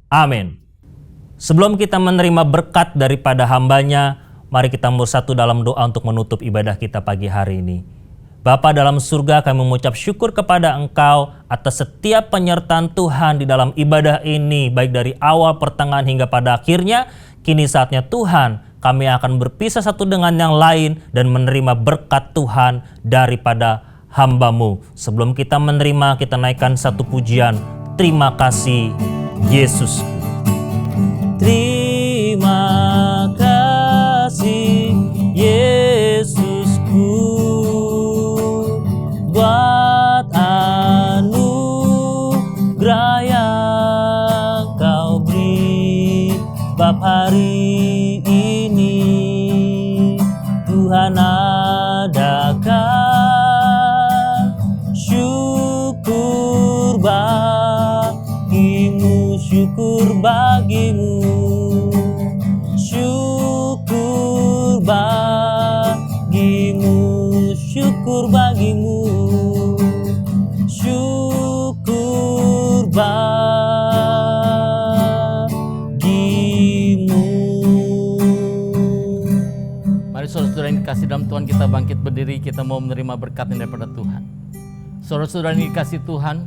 Amin. Sebelum kita menerima berkat daripada hambanya, mari kita bersatu dalam doa untuk menutup ibadah kita pagi hari ini. Bapa dalam surga, kami mengucap syukur kepada Engkau atas setiap penyertaan Tuhan di dalam ibadah ini, baik dari awal, pertengahan, hingga pada akhirnya. Kini saatnya Tuhan, kami akan berpisah satu dengan yang lain dan menerima berkat Tuhan daripada hamba-Mu. Sebelum kita menerima, kita naikkan satu pujian. Terima kasih Yesus. Terima kasih Yesusku, buat anugerah yang kau beri. Bab hari ini Tuhan adakan syukur bagimu, syukur bagimu, syukur bagimu, syukur bagimu, syukur bagimu. Mari saudara-saudara yang dikasih dalam Tuhan, kita bangkit berdiri, kita mau menerima berkat daripada Tuhan. Saudara-saudara yang dikasih Tuhan,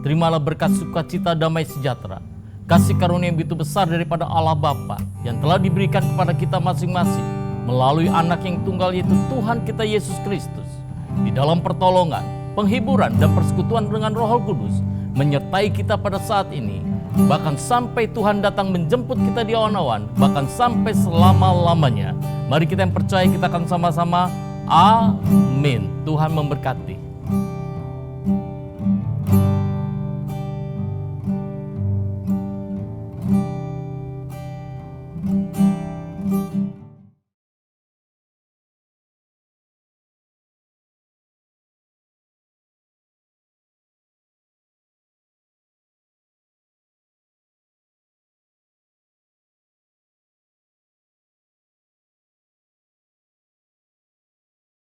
terimalah berkat sukacita, damai sejahtera, kasih karunia yang begitu besar daripada Allah Bapa yang telah diberikan kepada kita masing-masing melalui anak yang tunggal, yaitu Tuhan kita Yesus Kristus. Di dalam pertolongan, penghiburan, dan persekutuan dengan Roh Kudus menyertai kita pada saat ini, bahkan sampai Tuhan datang menjemput kita di awan-awan, bahkan sampai selama-lamanya. Mari kita yang percaya, kita akan sama-sama amin. Tuhan memberkati.